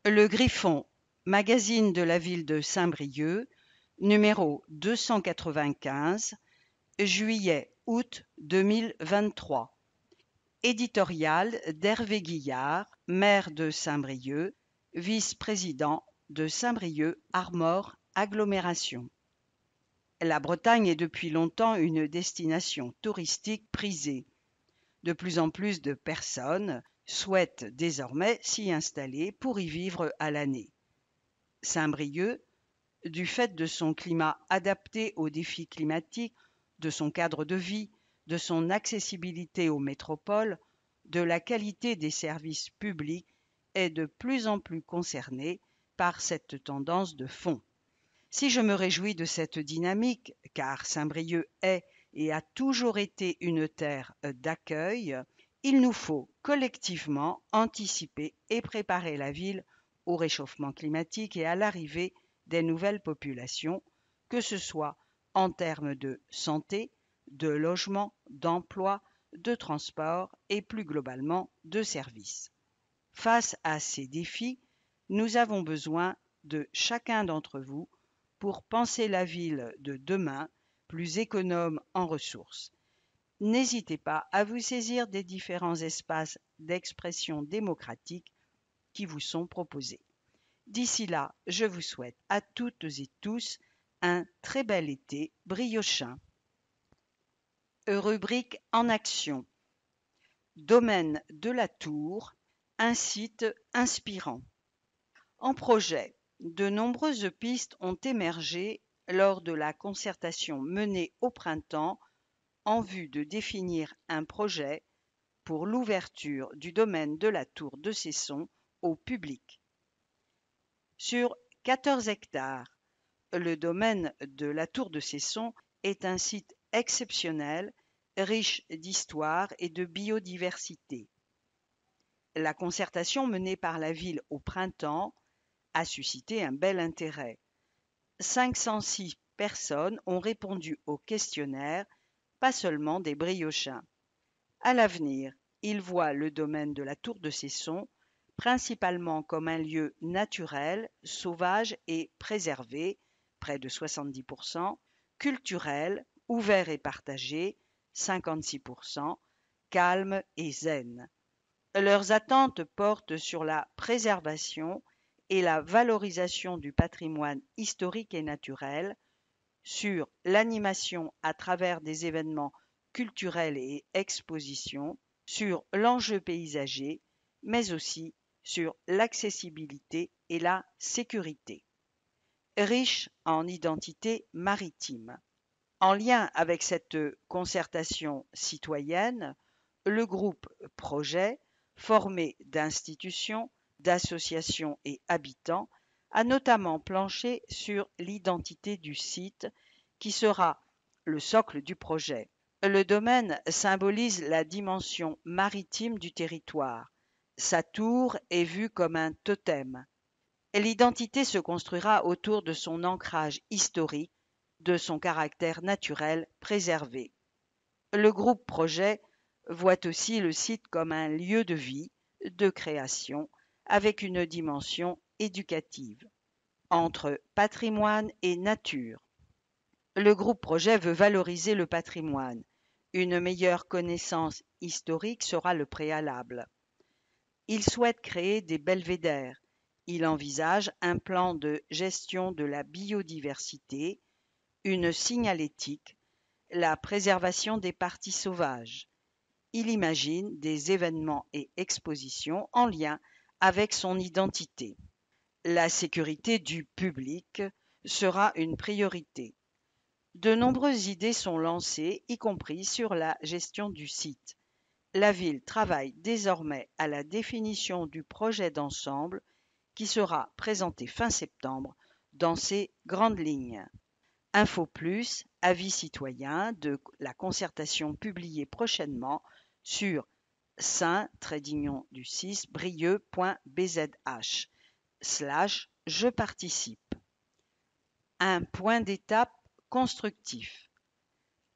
Le Griffon, magazine de la ville de Saint-Brieuc, numéro 295, juillet-août 2023. Éditorial d'Hervé Guillard, maire de Saint-Brieuc, vice-président de Saint-Brieuc Armor Agglomération. La Bretagne est depuis longtemps une destination touristique prisée. De plus en plus de personnes souhaitent désormais s'y installer pour y vivre à l'année. Saint-Brieuc, du fait de son climat adapté aux défis climatiques, de son cadre de vie, de son accessibilité aux métropoles, de la qualité des services publics, est de plus en plus concerné par cette tendance de fond. Si je me réjouis de cette dynamique, car Saint-Brieuc est et a toujours été une terre d'accueil, il nous faut collectivement anticiper et préparer la ville au réchauffement climatique et à l'arrivée des nouvelles populations, que ce soit en termes de santé, de logement, d'emploi, de transport et plus globalement de services. Face à ces défis, nous avons besoin de chacun d'entre vous pour penser la ville de demain plus économe en ressources. N'hésitez pas à vous saisir des différents espaces d'expression démocratique qui vous sont proposés. D'ici là, je vous souhaite à toutes et tous un très bel été briochin. Rubrique en action. Domaine de la Tour, un site inspirant. En projet, de nombreuses pistes ont émergé lors de la concertation menée au printemps en vue de définir un projet pour l'ouverture du domaine de la Tour de Cesson au public. Sur 14 hectares, le domaine de la Tour de Cesson est un site exceptionnel, riche d'histoire et de biodiversité. La concertation menée par la ville au printemps a suscité un bel intérêt. 506 personnes ont répondu au questionnaire, pas seulement des briochins. À l'avenir, ils voient le domaine de la Tour de Cesson principalement comme un lieu naturel, sauvage et préservé, près de 70%, culturel, ouvert et partagé, 56%, calme et zen. Leurs attentes portent sur la préservation et la valorisation du patrimoine historique et naturel, sur l'animation à travers des événements culturels et expositions, sur l'enjeu paysager, mais aussi sur l'accessibilité et la sécurité. Riche en identité maritime. En lien avec cette concertation citoyenne, le groupe Projet, formé d'institutions, d'associations et habitants, a notamment planché sur l'identité du site qui sera le socle du projet. Le domaine symbolise la dimension maritime du territoire. Sa tour est vue comme un totem. L'identité se construira autour de son ancrage historique, de son caractère naturel préservé. Le groupe Projet voit aussi le site comme un lieu de vie, de création, avec une dimension éducative. Entre patrimoine et nature, le groupe Projet veut valoriser le patrimoine. Une meilleure connaissance historique sera le préalable. Il souhaite créer des belvédères. Il envisage un plan de gestion de la biodiversité, une signalétique, la préservation des parties sauvages. Il imagine des événements et expositions en lien avec son identité. La sécurité du public sera une priorité. De nombreuses idées sont lancées, y compris sur la gestion du site. La ville travaille désormais à la définition du projet d'ensemble qui sera présenté fin septembre dans ses grandes lignes. Info plus, avis citoyen de la concertation publiée prochainement sur saint-brieuc.bzh/je participe. Un point d'étape constructif.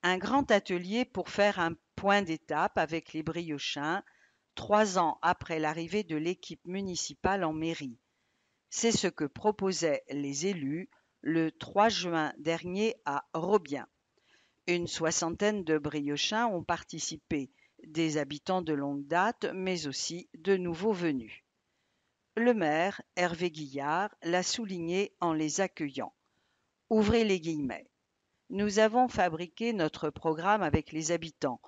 Un grand atelier pour faire un point d'étape avec les briochins 3 ans après l'arrivée de l'équipe municipale en mairie. C'est ce que proposaient les élus le 3 juin dernier à Robiens. Une soixantaine de briochins ont participé, des habitants de longue date, mais aussi de nouveaux venus. Le maire, Hervé Guillard, l'a souligné en les accueillant. Ouvrez les guillemets. Nous avons fabriqué notre programme avec les habitants.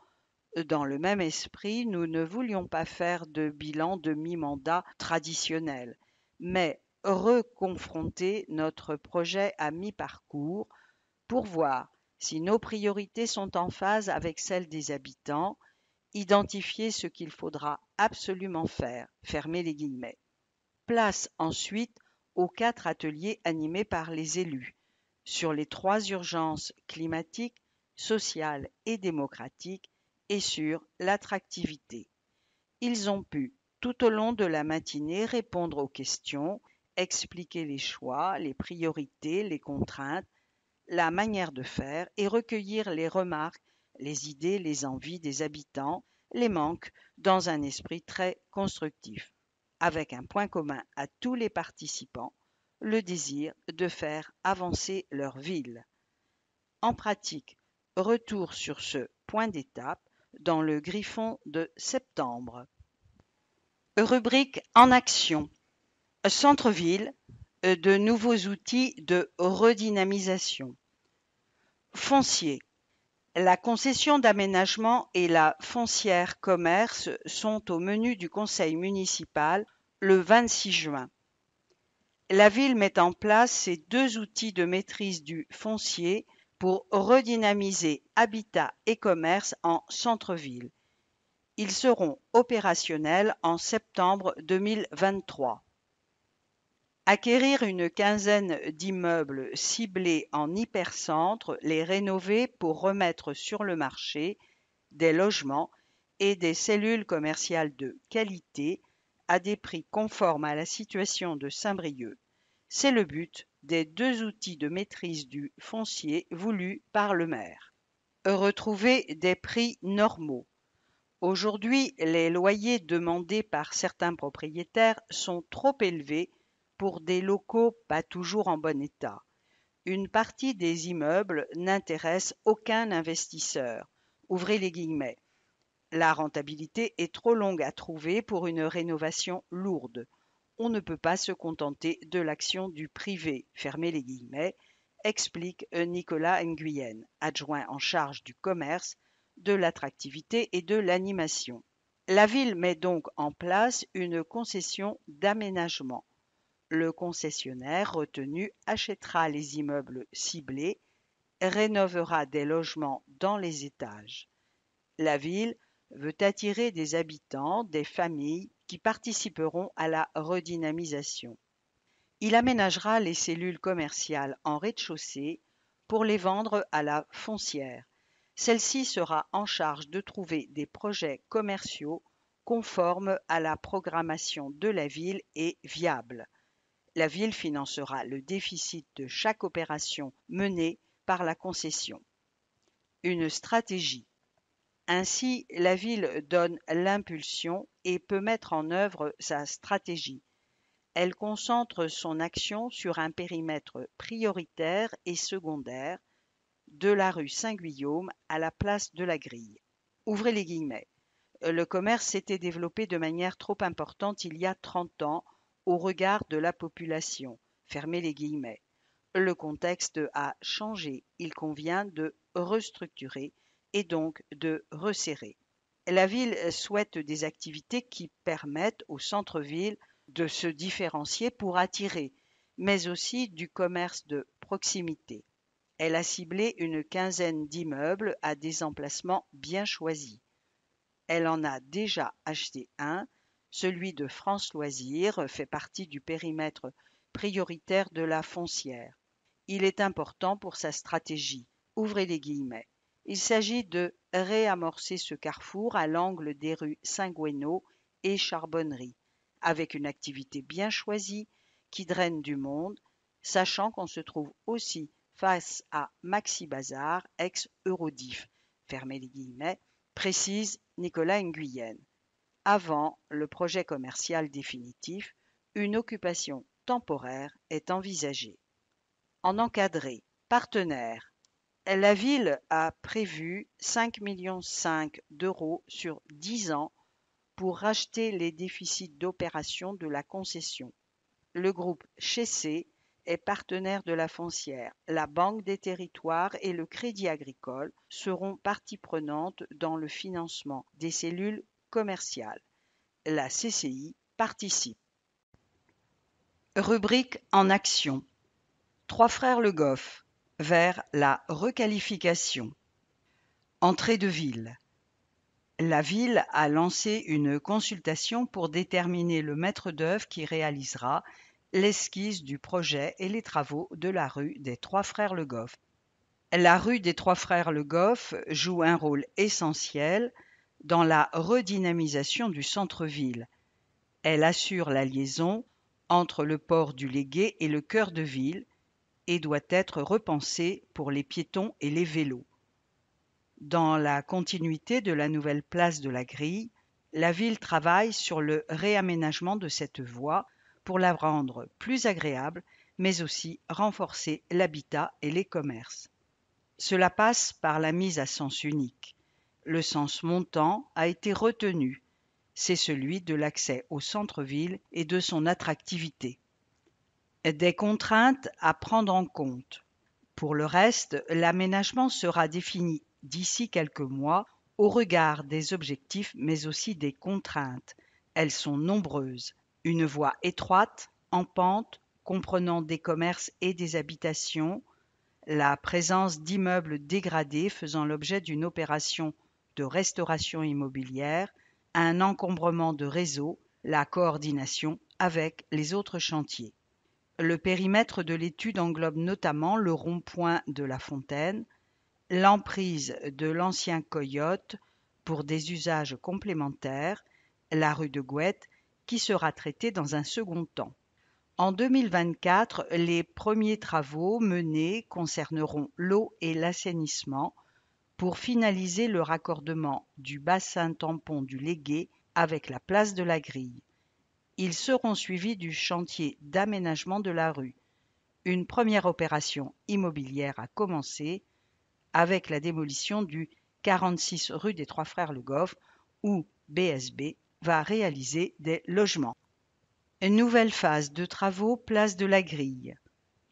Dans le même esprit, nous ne voulions pas faire de bilan de mi-mandat traditionnel, mais reconfronter notre projet à mi-parcours pour voir si nos priorités sont en phase avec celles des habitants, identifier ce qu'il faudra absolument faire, fermer les guillemets. Place ensuite aux 4 ateliers animés par les élus sur les 3 urgences climatiques, sociales et démocratiques et sur l'attractivité. Ils ont pu, tout au long de la matinée, répondre aux questions, expliquer les choix, les priorités, les contraintes, la manière de faire et recueillir les remarques, les idées, les envies des habitants, les manques, dans un esprit très constructif, avec un point commun à tous les participants, le désir de faire avancer leur ville. En pratique, retour sur ce point d'étape dans le Griffon de septembre. Rubrique en action. Centre-ville, de nouveaux outils de redynamisation. Foncier. La concession d'aménagement et la foncière commerce sont au menu du conseil municipal le 26 juin. La ville met en place ces 2 outils de maîtrise du foncier pour redynamiser habitat et commerce en centre-ville. Ils seront opérationnels en septembre 2023. Acquérir une quinzaine d'immeubles ciblés en hypercentre, les rénover pour remettre sur le marché des logements et des cellules commerciales de qualité à des prix conformes à la situation de Saint-Brieuc. C'est le but des 2 outils de maîtrise du foncier voulus par le maire. Retrouver des prix normaux. Aujourd'hui, les loyers demandés par certains propriétaires sont trop élevés pour des locaux pas toujours en bon état. Une partie des immeubles n'intéresse aucun investisseur. Ouvrez les guillemets. La rentabilité est trop longue à trouver pour une rénovation lourde. On ne peut pas se contenter de l'action du privé, fermez les guillemets, explique Nicolas Nguyen, adjoint en charge du commerce, de l'attractivité et de l'animation. La ville met donc en place une concession d'aménagement. Le concessionnaire retenu achètera les immeubles ciblés, rénovera des logements dans les étages. La ville veut attirer des habitants, des familles qui participeront à la redynamisation. Il aménagera les cellules commerciales en rez-de-chaussée pour les vendre à la foncière. Celle-ci sera en charge de trouver des projets commerciaux conformes à la programmation de la ville et viables. La ville financera le déficit de chaque opération menée par la concession. Une stratégie. Ainsi, la ville donne l'impulsion et peut mettre en œuvre sa stratégie. Elle concentre son action sur un périmètre prioritaire et secondaire, de la rue Saint-Guillaume à la place de la Grille. Ouvrez les guillemets. Le commerce s'était développé de manière trop importante il y a 30 ans au regard de la population. Fermez les guillemets. Le contexte a changé. Il convient de restructurer et donc de resserrer. La ville souhaite des activités qui permettent au centre-ville de se différencier pour attirer, mais aussi du commerce de proximité. Elle a ciblé une quinzaine d'immeubles à des emplacements bien choisis. Elle en a déjà acheté un, celui de France Loisirs fait partie du périmètre prioritaire de la foncière. Il est important pour sa stratégie. Ouvrez les guillemets. Il s'agit de réamorcer ce carrefour à l'angle des rues Saint-Guénot et Charbonnerie, avec une activité bien choisie qui draine du monde, sachant qu'on se trouve aussi face à Maxi Bazar, ex-Eurodif, fermez les guillemets, précise Nicolas Nguyen. Avant le projet commercial définitif, une occupation temporaire est envisagée. En encadré, partenaire, la ville a prévu 5,5 millions d'euros sur 10 ans pour racheter les déficits d'opération de la concession. Le groupe Chessé est partenaire de la foncière. La Banque des territoires et le Crédit agricole seront parties prenantes dans le financement des cellules commerciales. La CCI participe. Rubrique en action. Trois frères Le Goff vers la requalification. Entrée de ville. La ville a lancé une consultation pour déterminer le maître d'œuvre qui réalisera l'esquisse du projet et les travaux de la rue des Trois Frères Le Goff. La rue des Trois Frères Le Goff joue un rôle essentiel dans la redynamisation du centre-ville. Elle assure la liaison entre le port du Légué et le cœur de ville et doit être repensée pour les piétons et les vélos. Dans la continuité de la nouvelle place de la Grille, la ville travaille sur le réaménagement de cette voie pour la rendre plus agréable, mais aussi renforcer l'habitat et les commerces. Cela passe par la mise à sens unique. Le sens montant a été retenu, c'est celui de l'accès au centre-ville et de son attractivité. Des contraintes à prendre en compte. Pour le reste, l'aménagement sera défini d'ici quelques mois au regard des objectifs mais aussi des contraintes. Elles sont nombreuses. Une voie étroite, en pente, comprenant des commerces et des habitations, la présence d'immeubles dégradés faisant l'objet d'une opération de restauration immobilière, un encombrement de réseau, la coordination avec les autres chantiers. Le périmètre de l'étude englobe notamment le rond-point de La Fontaine, l'emprise de l'ancien Coyote pour des usages complémentaires, la rue de Gouette, qui sera traitée dans un second temps. En 2024, les premiers travaux menés concerneront l'eau et l'assainissement pour finaliser le raccordement du bassin tampon du Légué avec la place de la Grille. Ils seront suivis du chantier d'aménagement de la rue. Une première opération immobilière a commencé avec la démolition du 46 rue des Trois Frères Le Goff où BSB va réaliser des logements. Une nouvelle phase de travaux place de la Grille.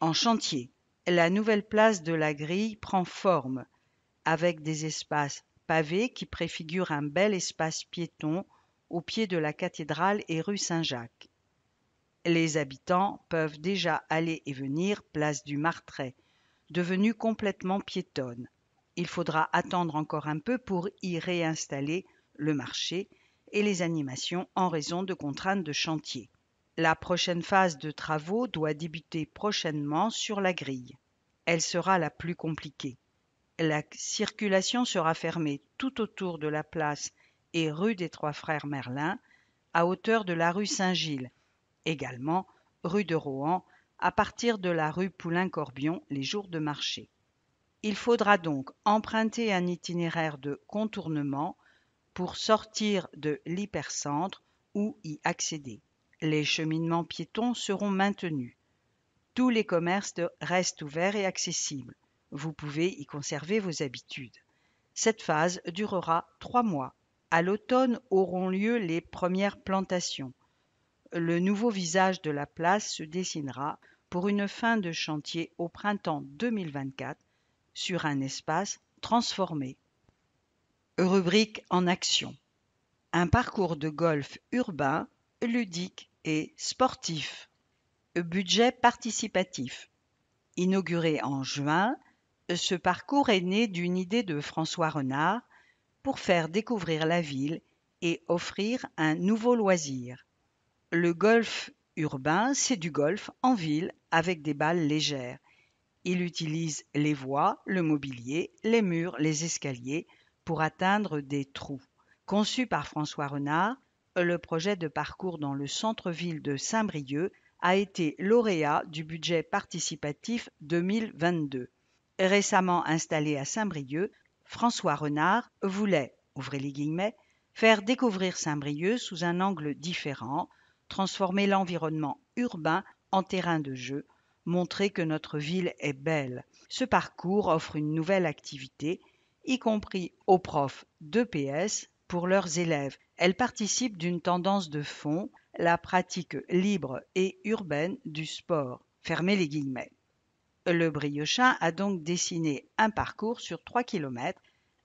En chantier, la nouvelle place de la Grille prend forme avec des espaces pavés qui préfigurent un bel espace piéton au pied de la cathédrale et rue Saint-Jacques. Les habitants peuvent déjà aller et venir place du Martret, devenue complètement piétonne. Il faudra attendre encore un peu pour y réinstaller le marché et les animations en raison de contraintes de chantier. La prochaine phase de travaux doit débuter prochainement sur la Grille. Elle sera la plus compliquée. La circulation sera fermée tout autour de la place et rue des Trois Frères Merlin, à hauteur de la rue Saint-Gilles, également rue de Rohan, à partir de la rue Poulain-Corbion les jours de marché. Il faudra donc emprunter un itinéraire de contournement pour sortir de l'hypercentre ou y accéder. Les cheminements piétons seront maintenus. Tous les commerces restent ouverts et accessibles. Vous pouvez y conserver vos habitudes. Cette phase durera 3 mois. À l'automne auront lieu les premières plantations. Le nouveau visage de la place se dessinera pour une fin de chantier au printemps 2024 sur un espace transformé. Rubrique en action. Un parcours de golf urbain, ludique et sportif. Budget participatif. Inauguré en juin, ce parcours est né d'une idée de François Renard pour faire découvrir la ville et offrir un nouveau loisir. Le golf urbain, c'est du golf en ville avec des balles légères. Il utilise les voies, le mobilier, les murs, les escaliers pour atteindre des trous. Conçu par François Renard, le projet de parcours dans le centre-ville de Saint-Brieuc a été lauréat du budget participatif 2022. Récemment installé à Saint-Brieuc, François Renard voulait, ouvrez les guillemets, faire découvrir Saint-Brieuc sous un angle différent, transformer l'environnement urbain en terrain de jeu, montrer que notre ville est belle. Ce parcours offre une nouvelle activité, y compris aux profs d'EPS pour leurs élèves. Elle participe d'une tendance de fond, la pratique libre et urbaine du sport. Fermez les guillemets. Le Briochin a donc dessiné un parcours sur 3 km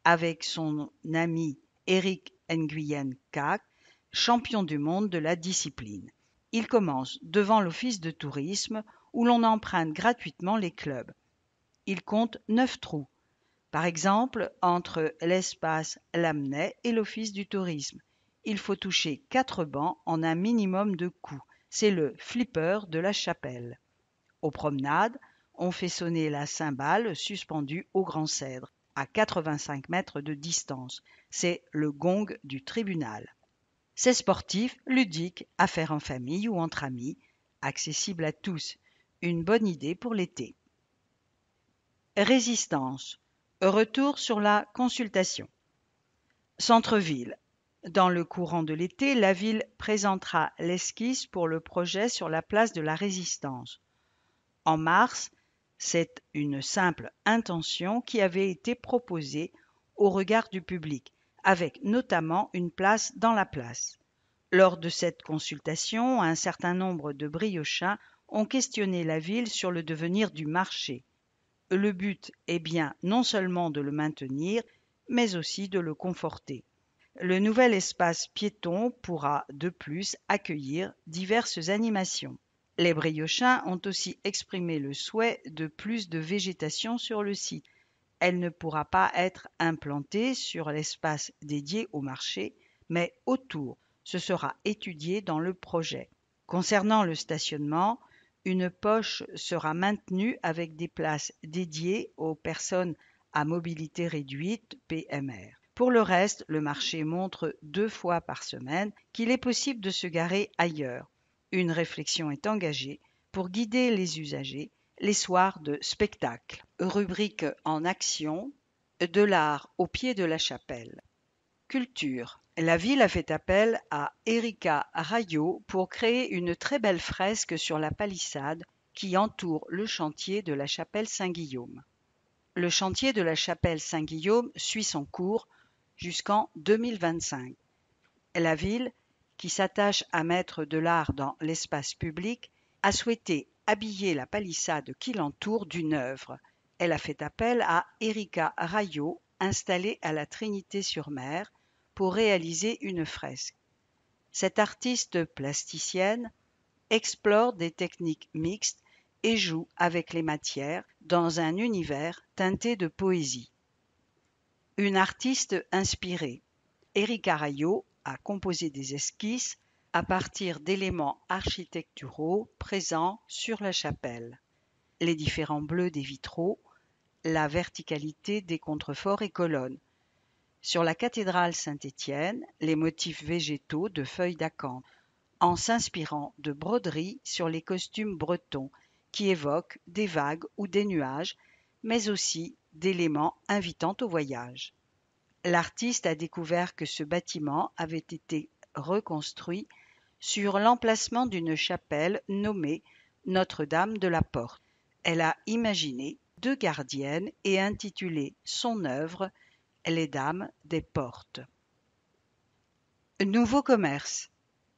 avec son ami Eric Nguyen Kak, champion du monde de la discipline. Il commence devant l'office de tourisme où l'on emprunte gratuitement les clubs. Il compte 9 trous, par exemple entre l'espace Lamennais et l'office du tourisme. Il faut toucher 4 bancs en un minimum de coups. C'est le flipper de la chapelle. Aux promenades, on fait sonner la cymbale suspendue au grand cèdre, à 85 mètres de distance. C'est le gong du tribunal. C'est sportif, ludique, à faire en famille ou entre amis, accessible à tous. Une bonne idée pour l'été. Résistance. Retour sur la consultation. Centre-ville. Dans le courant de l'été, la ville présentera l'esquisse pour le projet sur la place de la Résistance. En mars, c'est une simple intention qui avait été proposée au regard du public, avec notamment une place dans la place. Lors de cette consultation, un certain nombre de briochins ont questionné la ville sur le devenir du marché. Le but est bien non seulement de le maintenir, mais aussi de le conforter. Le nouvel espace piéton pourra de plus accueillir diverses animations. Les briochins ont aussi exprimé le souhait de plus de végétation sur le site. Elle ne pourra pas être implantée sur l'espace dédié au marché, mais autour. Ce sera étudié dans le projet. Concernant le stationnement, une poche sera maintenue avec des places dédiées aux personnes à mobilité réduite, PMR. Pour le reste, le marché montre 2 fois par semaine qu'il est possible de se garer ailleurs. Une réflexion est engagée pour guider les usagers les soirs de spectacle. Rubrique en action, de l'art au pied de la chapelle. Culture. La ville a fait appel à Erika Rayot pour créer une très belle fresque sur la palissade qui entoure le chantier de la chapelle Saint-Guillaume. Le chantier de la chapelle Saint-Guillaume suit son cours jusqu'en 2025. La ville, qui s'attache à mettre de l'art dans l'espace public, a souhaité habiller la palissade qui l'entoure d'une œuvre. Elle a fait appel à Erika Rayot, installée à la Trinité-sur-Mer, pour réaliser une fresque. Cette artiste plasticienne explore des techniques mixtes et joue avec les matières dans un univers teinté de poésie. Une artiste inspirée. Erika Rayot a composé des esquisses à partir d'éléments architecturaux présents sur la chapelle. Les différents bleus des vitraux, la verticalité des contreforts et colonnes. Sur la cathédrale Saint-Étienne, les motifs végétaux de feuilles d'acanthe, en s'inspirant de broderies sur les costumes bretons qui évoquent des vagues ou des nuages, mais aussi d'éléments invitant au voyage. L'artiste a découvert que ce bâtiment avait été reconstruit sur l'emplacement d'une chapelle nommée Notre-Dame de la Porte. Elle a imaginé 2 gardiennes et intitulé son œuvre Les Dames des Portes. Nouveau commerce.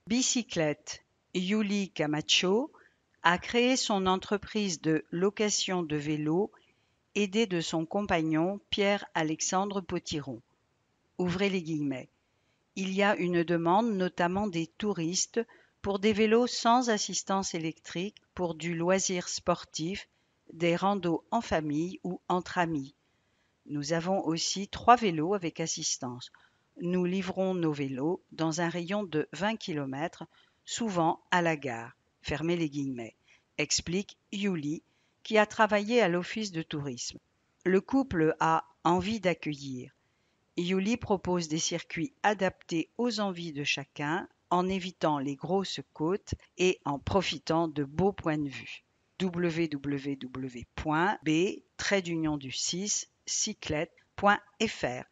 Bicyclette. Yuli Camacho a créé son entreprise de location de vélos aidée de son compagnon Pierre-Alexandre Potiron. Ouvrez les guillemets. Il y a une demande, notamment des touristes, pour des vélos sans assistance électrique, pour du loisir sportif, des randos en famille ou entre amis. Nous avons aussi 3 vélos avec assistance. Nous livrons nos vélos dans un rayon de 20 km, souvent à la gare. Fermez les guillemets. Explique Yuli, qui a travaillé à l'office de tourisme. Le couple a envie d'accueillir. Yuli propose des circuits adaptés aux envies de chacun en évitant les grosses côtes et en profitant de beaux points de vue. www.b-cyclette.fr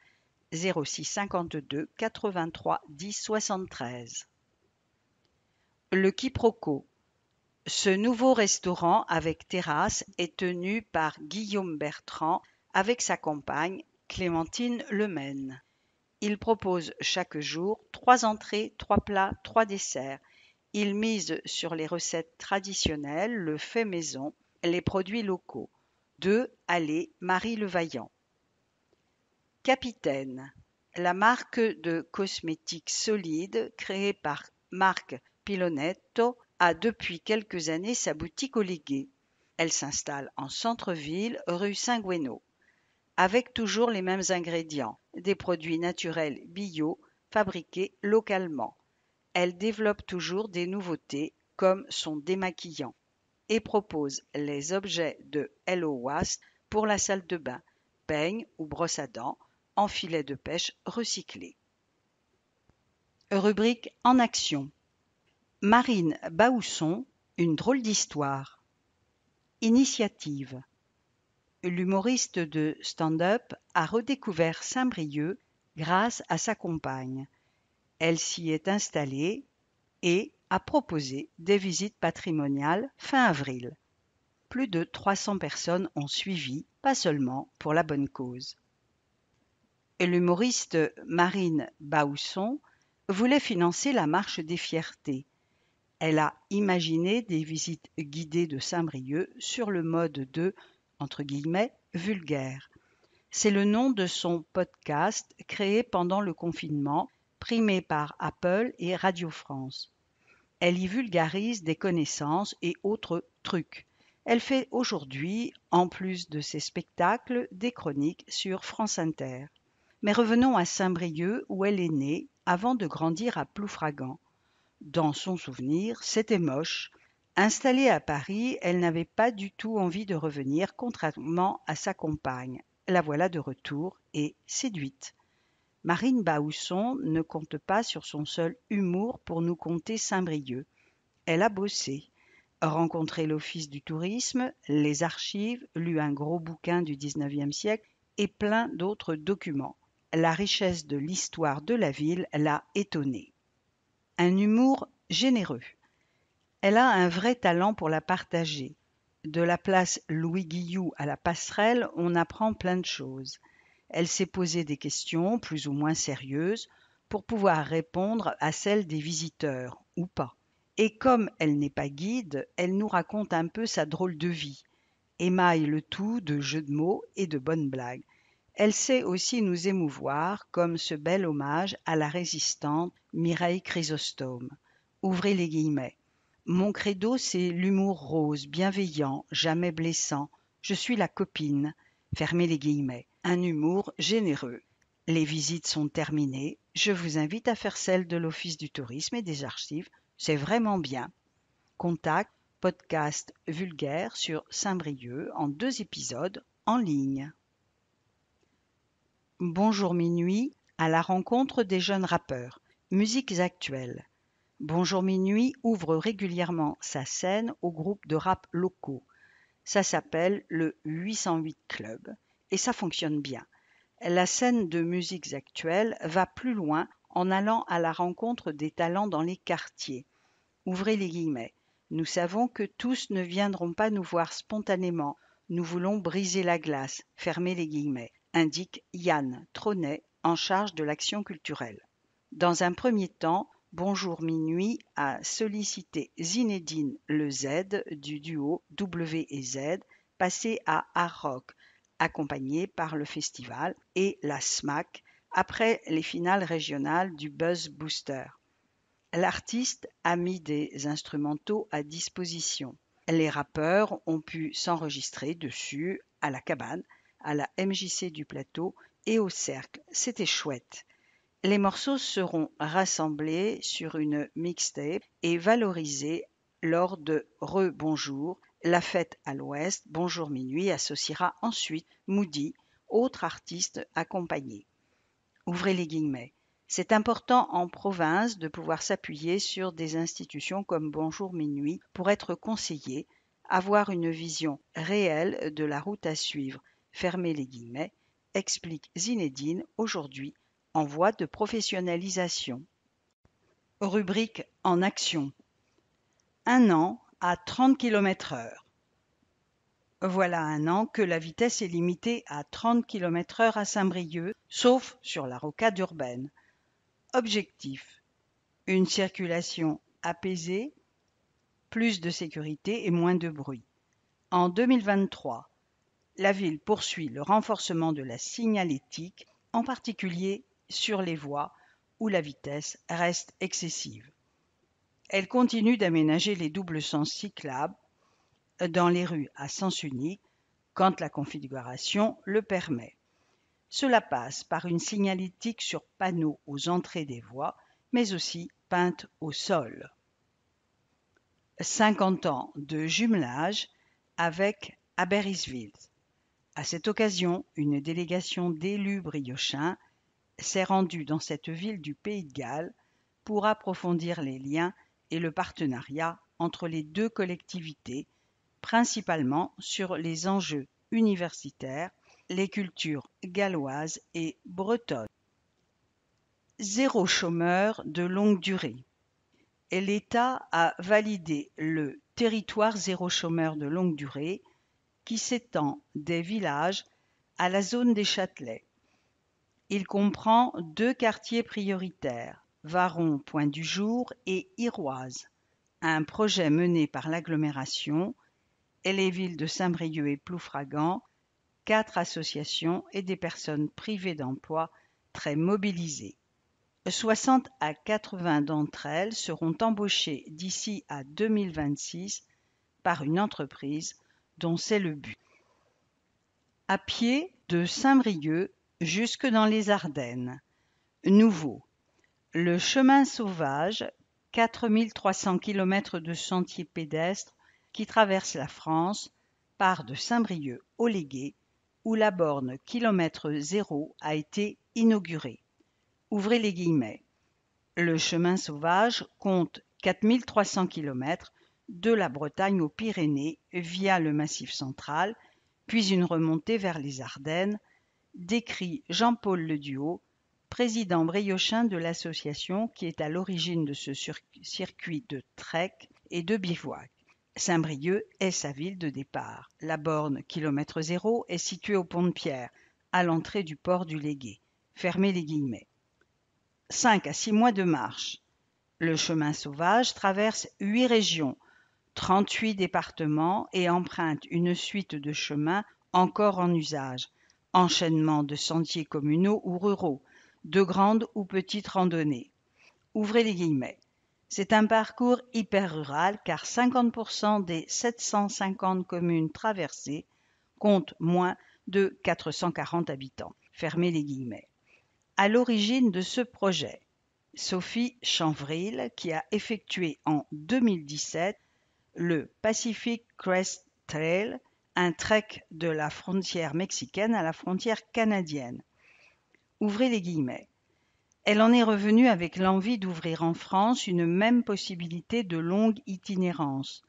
06 52 83 10 73. Le quiproquo. Ce nouveau restaurant avec terrasse est tenu par Guillaume Bertrand avec sa compagne Clémentine Lemaine. Il propose chaque jour 3 entrées, 3 plats, 3 desserts. Il mise sur les recettes traditionnelles, le fait maison, les produits locaux. 2 allées Marie-le-Vaillant. Capitaine, la marque de cosmétiques solides créée par Marc Pilonetto a depuis quelques années sa boutique au Légué. Elle s'installe en centre-ville, rue Saint-Guénot, avec toujours les mêmes ingrédients, des produits naturels bio, fabriqués localement. Elle développe toujours des nouveautés comme son démaquillant et propose les objets de Hello Waste pour la salle de bain, peigne ou brosse à dents en filet de pêche recyclé. Rubrique en action. Marine Baousson, une drôle d'histoire. Initiative. L'humoriste de stand-up a redécouvert Saint-Brieuc grâce à sa compagne. Elle s'y est installée et a proposé des visites patrimoniales fin avril. Plus de 300 personnes ont suivi, pas seulement pour la bonne cause. L'humoriste Marine Baousson voulait financer la marche des fiertés. Elle a imaginé des visites guidées de Saint-Brieuc sur le mode de « vulgaire ». C'est le nom de son podcast créé pendant le confinement, primé par Apple et Radio France. Elle y vulgarise des connaissances et autres trucs. Elle fait aujourd'hui, en plus de ses spectacles, des chroniques sur France Inter. Mais revenons à Saint-Brieuc où elle est née avant de grandir à Ploufragan. Dans son souvenir, c'était moche. Installée à Paris, elle n'avait pas du tout envie de revenir, contrairement à sa compagne. La voilà de retour et séduite. Marine Baousson ne compte pas sur son seul humour pour nous conter Saint-Brieuc. Elle a bossé, rencontré l'Office du tourisme, les archives, lu un gros bouquin du XIXe siècle et plein d'autres documents. La richesse de l'histoire de la ville l'a étonnée. Un humour généreux. Elle a un vrai talent pour la partager. De la place Louis Guillou à la Passerelle, on apprend plein de choses. Elle s'est posé des questions plus ou moins sérieuses pour pouvoir répondre à celles des visiteurs, ou pas. Et comme elle n'est pas guide, elle nous raconte un peu sa drôle de vie, émaille le tout de jeux de mots et de bonnes blagues. Elle sait aussi nous émouvoir, comme ce bel hommage à la résistante Mireille Chrysostome. Ouvrez les guillemets. Mon credo, c'est l'humour rose, bienveillant, jamais blessant. Je suis la copine. Fermez les guillemets. Un humour généreux. Les visites sont terminées. Je vous invite à faire celle de l'Office du tourisme et des archives. C'est vraiment bien. Contact, podcast vulgaire sur Saint-Brieuc en 2 épisodes en ligne. Bonjour Minuit, à la rencontre des jeunes rappeurs. Musiques actuelles. Bonjour Minuit ouvre régulièrement sa scène aux groupes de rap locaux. Ça s'appelle le 808 Club et ça fonctionne bien. La scène de musiques actuelles va plus loin en allant à la rencontre des talents dans les quartiers. Ouvrez les guillemets. Nous savons que tous ne viendront pas nous voir spontanément. Nous voulons briser la glace. Fermez les guillemets, indique Yann Tronet, en charge de l'action culturelle. Dans un premier temps, Bonjour Minuit a sollicité Zinedine Le Z du duo W et Z, passé à Art Rock, accompagné par le festival et la SMAC après les finales régionales du Buzz Booster. L'artiste a mis des instrumentaux à disposition. Les rappeurs ont pu s'enregistrer dessus à la cabane, à la MJC du Plateau et au Cercle. C'était chouette. Les morceaux seront rassemblés sur une mixtape et valorisés lors de Re-Bonjour. La fête à l'Ouest, Bonjour Minuit associera ensuite Moody, autre artiste accompagné. Ouvrez les guillemets. C'est important en province de pouvoir s'appuyer sur des institutions comme Bonjour Minuit pour être conseillé, avoir une vision réelle de la route à suivre. Fermez les guillemets, explique Zinedine aujourd'hui en voie de professionnalisation. Rubrique en action. 1 an à 30 km/h. Voilà un an que la vitesse est limitée à 30 km/h à Saint-Brieuc, sauf sur la rocade urbaine. Objectif: une circulation apaisée, plus de sécurité et moins de bruit. En 2023, la ville poursuit le renforcement de la signalétique, en particulier sur les voies où la vitesse reste excessive. Elle continue d'aménager les doubles sens cyclables dans les rues à sens unique quand la configuration le permet. Cela passe par une signalétique sur panneaux aux entrées des voies, mais aussi peinte au sol. 50 ans de jumelage avec Aberystwyth. À cette occasion, une délégation d'élus briochins s'est rendue dans cette ville du Pays de Galles pour approfondir les liens et le partenariat entre les deux collectivités, principalement sur les enjeux universitaires, les cultures galloises et bretonnes. Zéro chômeur de longue durée. Et l'État a validé le territoire zéro chômeur de longue durée qui s'étend des villages à la zone des Châtelets. Il comprend 2 quartiers prioritaires, Varon, Point-du-Jour et Iroise, un projet mené par l'agglomération et les villes de Saint-Brieuc et Ploufragan, 4 associations et des personnes privées d'emploi très mobilisées. 60 à 80 d'entre elles seront embauchées d'ici à 2026 par une entreprise dont c'est le but. À pied de Saint-Brieuc jusque dans les Ardennes. Nouveau. Le chemin sauvage, 4300 km de sentiers pédestres qui traversent la France, part de Saint-Brieuc au Légué, où la borne kilomètre zéro a été inaugurée. Ouvrez les guillemets. Le chemin sauvage compte 4300 km de la Bretagne aux Pyrénées via le Massif central, puis une remontée vers les Ardennes, décrit Jean-Paul Leduhaut, président briochin de l'association qui est à l'origine de ce circuit de trek et de bivouac. Saint-Brieuc est sa ville de départ. La borne kilomètre zéro est située au pont de Pierre, à l'entrée du port du Légué. Fermez les guillemets. 5 à 6 mois de marche. Le chemin sauvage traverse 8 régions, 38 départements et emprunte une suite de chemins encore en usage, enchaînement de sentiers communaux ou ruraux, de grandes ou petites randonnées. Ouvrez les guillemets. C'est un parcours hyper rural car 50% des 750 communes traversées comptent moins de 440 habitants. Fermez les guillemets. À l'origine de ce projet, Sophie Chanvril, qui a effectué en 2017 le Pacific Crest Trail, un trek de la frontière mexicaine à la frontière canadienne. Ouvrez les guillemets. Elle en est revenue avec l'envie d'ouvrir en France une même possibilité de longue itinérance.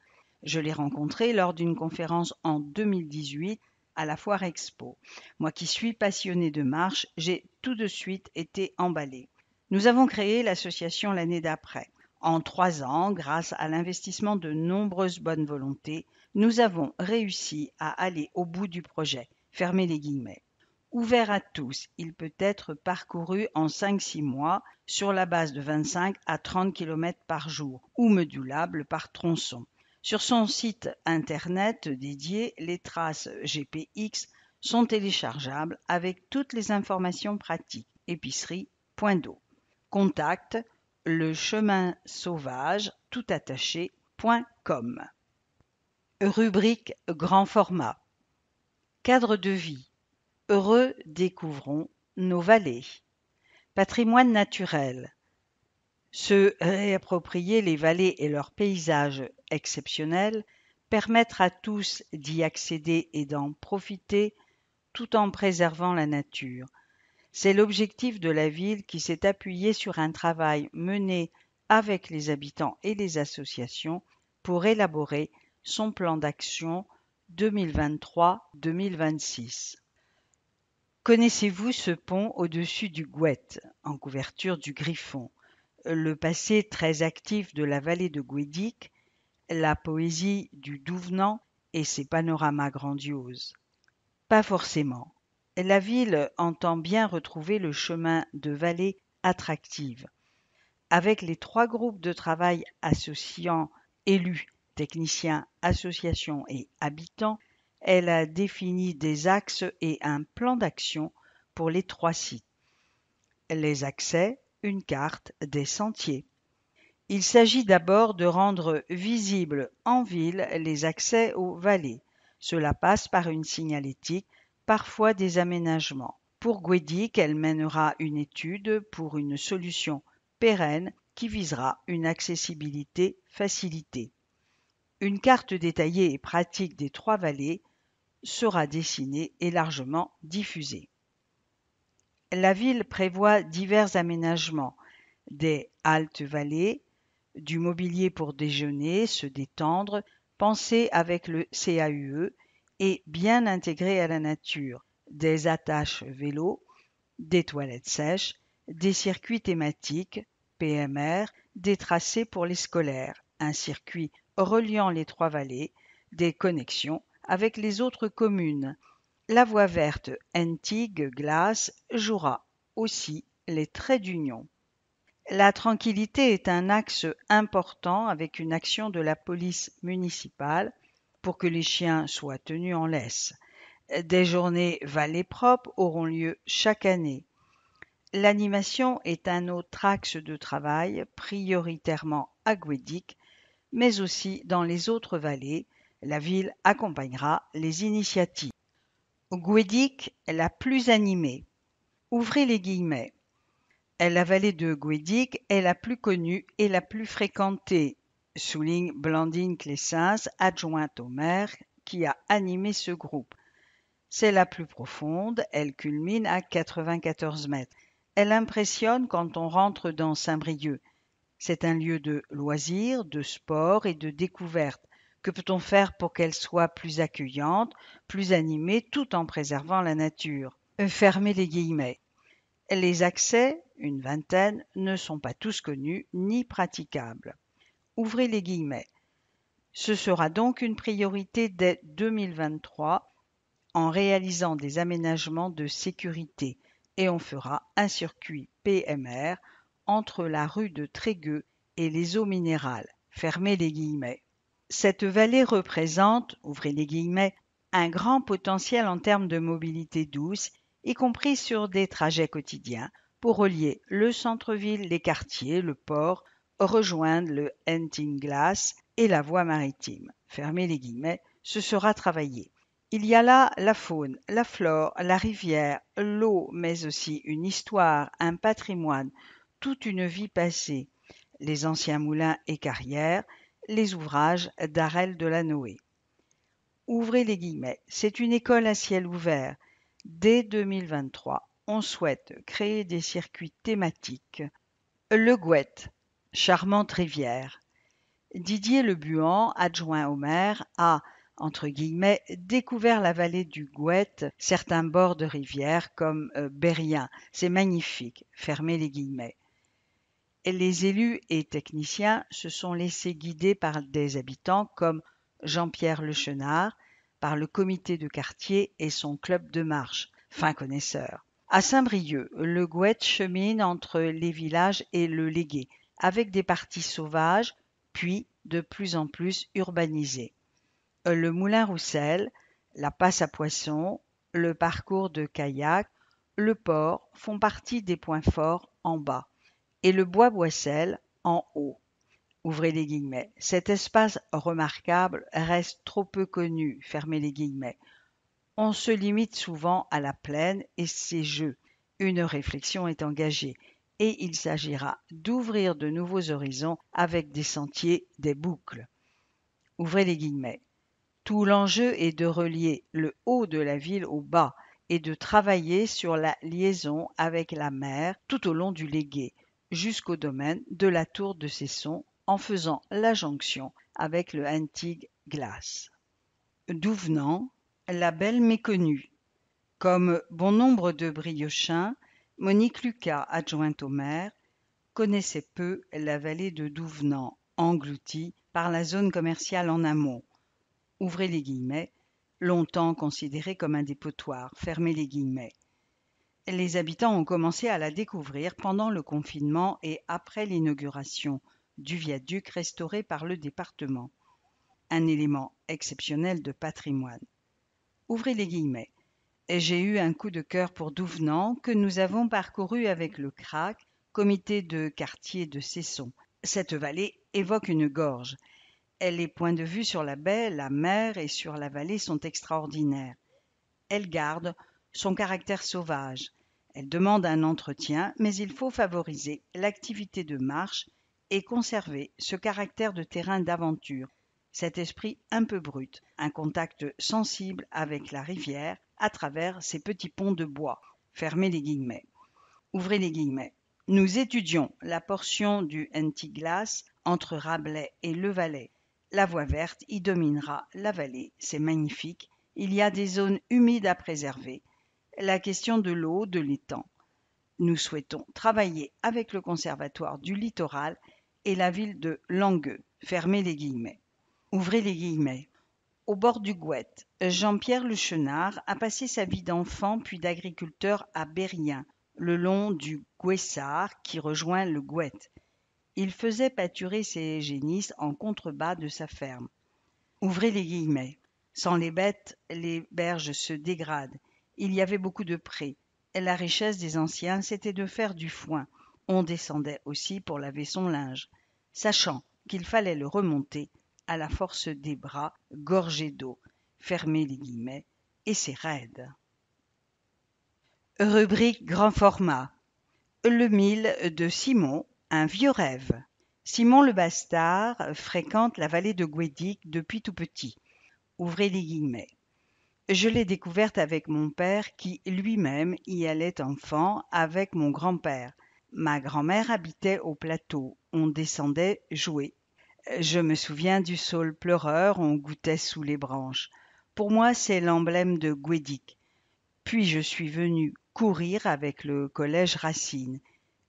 Je l'ai rencontrée lors d'une conférence en 2018 à la Foire Expo. Moi qui suis passionnée de marche, j'ai tout de suite été emballée. Nous avons créé l'association l'année d'après. En 3 ans, grâce à l'investissement de nombreuses bonnes volontés, nous avons réussi à aller au bout du projet. Fermez les guillemets. Ouvert à tous, il peut être parcouru en 5-6 mois sur la base de 25 à 30 km par jour ou modulable par tronçon. Sur son site internet dédié, les traces GPX sont téléchargeables avec toutes les informations pratiques. Épicerie, point d'eau. Contact le chemin sauvage tout attaché.com. Rubrique grand format. Cadre de vie. Redécouvrons nos vallées. Patrimoine naturel. Se réapproprier les vallées et leurs paysages exceptionnels, permettre à tous d'y accéder et d'en profiter tout en préservant la nature. C'est l'objectif de la ville qui s'est appuyée sur un travail mené avec les habitants et les associations pour élaborer son plan d'action 2023-2026. Connaissez-vous ce pont au-dessus du Gouette, en couverture du Griffon? Le passé très actif de la vallée de Guédic la poésie du Douvenant et ses panoramas grandioses. Pas forcément. La ville entend bien retrouver le chemin de vallées attractives. Avec les 3 groupes de travail associant élus, techniciens, associations et habitants, elle a défini des axes et un plan d'action pour les 3 sites. Les accès, une carte, des sentiers. Il s'agit d'abord de rendre visibles en ville les accès aux vallées. Cela passe par une signalétique, parfois des aménagements. Pour Guédic, elle mènera une étude pour une solution pérenne qui visera une accessibilité facilitée. Une carte détaillée et pratique des 3 vallées sera dessinée et largement diffusée. La ville prévoit divers aménagements, des haltes vallées, du mobilier pour déjeuner, se détendre, pensé avec le CAUE et bien intégré à la nature, des attaches vélos, des toilettes sèches, des circuits thématiques, PMR, des tracés pour les scolaires, un circuit reliant les 3 vallées, des connexions avec les autres communes. La voie verte Antigue-Glace jouera aussi les traits d'union. La tranquillité est un axe important avec une action de la police municipale pour que les chiens soient tenus en laisse. Des journées vallées propres auront lieu chaque année. L'animation est un autre axe de travail, prioritairement à Guédic, mais aussi dans les autres vallées. La ville accompagnera les initiatives. Guédic est la plus animée. Ouvrez les guillemets. La vallée de Guédic est la plus connue et la plus fréquentée, souligne Blandine Clessens, adjointe au maire, qui a animé ce groupe. C'est la plus profonde, elle culmine à 94 mètres. Elle impressionne quand on rentre dans Saint-Brieuc. C'est un lieu de loisirs, de sport et de découverte. Que peut-on faire pour qu'elle soit plus accueillante, plus animée, tout en préservant la nature? Fermez les guillemets. Les accès, une vingtaine, ne sont pas tous connus ni praticables. Ouvrez les guillemets. Ce sera donc une priorité dès 2023 en réalisant des aménagements de sécurité et on fera un circuit PMR entre la rue de Trégueux et les eaux minérales. Fermez les guillemets. Cette vallée représente, ouvrez les guillemets, un grand potentiel en termes de mobilité douce, y compris sur des trajets quotidiens, pour relier le centre-ville, les quartiers, le port, rejoindre le Antigue-Glace et la voie maritime. Fermez les guillemets, ce sera travaillé. Il y a là la faune, la flore, la rivière, l'eau, mais aussi une histoire, un patrimoine, toute une vie passée, les anciens moulins et carrières, les ouvrages d'Arel de la Noé. Ouvrez les guillemets, c'est une école à ciel ouvert. Dès 2023, on souhaite créer des circuits thématiques. Le Gouette, charmante rivière. Didier Le Buan, adjoint au maire, a, entre guillemets, découvert la vallée du Gouette, certains bords de rivière comme Bérien. C'est magnifique, fermez les guillemets. Les élus et techniciens se sont laissés guider par des habitants comme Jean-Pierre Lechenard, par le comité de quartier et son club de marche, fin connaisseur. À Saint-Brieuc, le Gouette chemine entre les villages et le Légué, avec des parties sauvages, puis de plus en plus urbanisées. Le Moulin Roussel, la passe à poissons, le parcours de kayak, le port font partie des points forts en bas et le bois Boissel en haut. Ouvrez les guillemets. Cet espace remarquable reste trop peu connu, fermez les guillemets. On se limite souvent à la plaine et ses jeux. Une réflexion est engagée et il s'agira d'ouvrir de nouveaux horizons avec des sentiers, des boucles. Ouvrez les guillemets. Tout l'enjeu est de relier le haut de la ville au bas et de travailler sur la liaison avec la mer tout au long du Légué, jusqu'au domaine de la tour de Cesson en faisant la jonction avec le Antigue-Glace. Douvenant, la belle méconnue. Comme bon nombre de Briochins, Monique Lucas, adjointe au maire, connaissait peu la vallée de Douvenant, engloutie par la zone commerciale en amont. Ouvrez les guillemets, longtemps considérée comme un dépotoir. Fermez les guillemets. Les habitants ont commencé à la découvrir pendant le confinement et après l'inauguration du viaduc restauré par le département. Un élément exceptionnel de patrimoine. Ouvrez les guillemets. J'ai eu un coup de cœur pour Douvenant que nous avons parcouru avec le CRAC, comité de quartier de Cesson. Cette vallée évoque une gorge. Les points de vue sur la baie, la mer et sur la vallée sont extraordinaires. Elle garde son caractère sauvage. Elle demande un entretien, mais il faut favoriser l'activité de marche et conserver ce caractère de terrain d'aventure, cet esprit un peu brut, un contact sensible avec la rivière à travers ces petits ponts de bois. Fermez les guillemets. Ouvrez les guillemets. Nous étudions la portion du Antiglas entre Rabelais et Le Valais. La voie verte y dominera la vallée, c'est magnifique. Il y a des zones humides à préserver. La question de l'eau, de l'étang. Nous souhaitons travailler avec le Conservatoire du littoral et la ville de Langueux. Fermez les guillemets. Ouvrez les guillemets. Au bord du Gouette, Jean-Pierre Le Chenard a passé sa vie d'enfant puis d'agriculteur à Berrien, le long du Gouessard qui rejoint le Gouette. Il faisait pâturer ses génisses en contrebas de sa ferme. Ouvrez les guillemets. Sans les bêtes, les berges se dégradent. Il y avait beaucoup de prés. La richesse des anciens, c'était de faire du foin. On descendait aussi pour laver son linge, sachant qu'il fallait le remonter à la force des bras, gorgés d'eau. Fermez les guillemets, et c'est raide. Rubrique grand format. Le mille de Simon, un vieux rêve. Simon le Bastard fréquente la vallée de Guédic depuis tout petit. Ouvrez les guillemets. Je l'ai découverte avec mon père qui lui-même y allait enfant avec mon grand-père. Ma grand-mère habitait au plateau. On descendait jouer. Je me souviens du saule pleureur, on goûtait sous les branches. Pour moi, c'est l'emblème de Guédic. Puis je suis venu courir avec le collège Racine.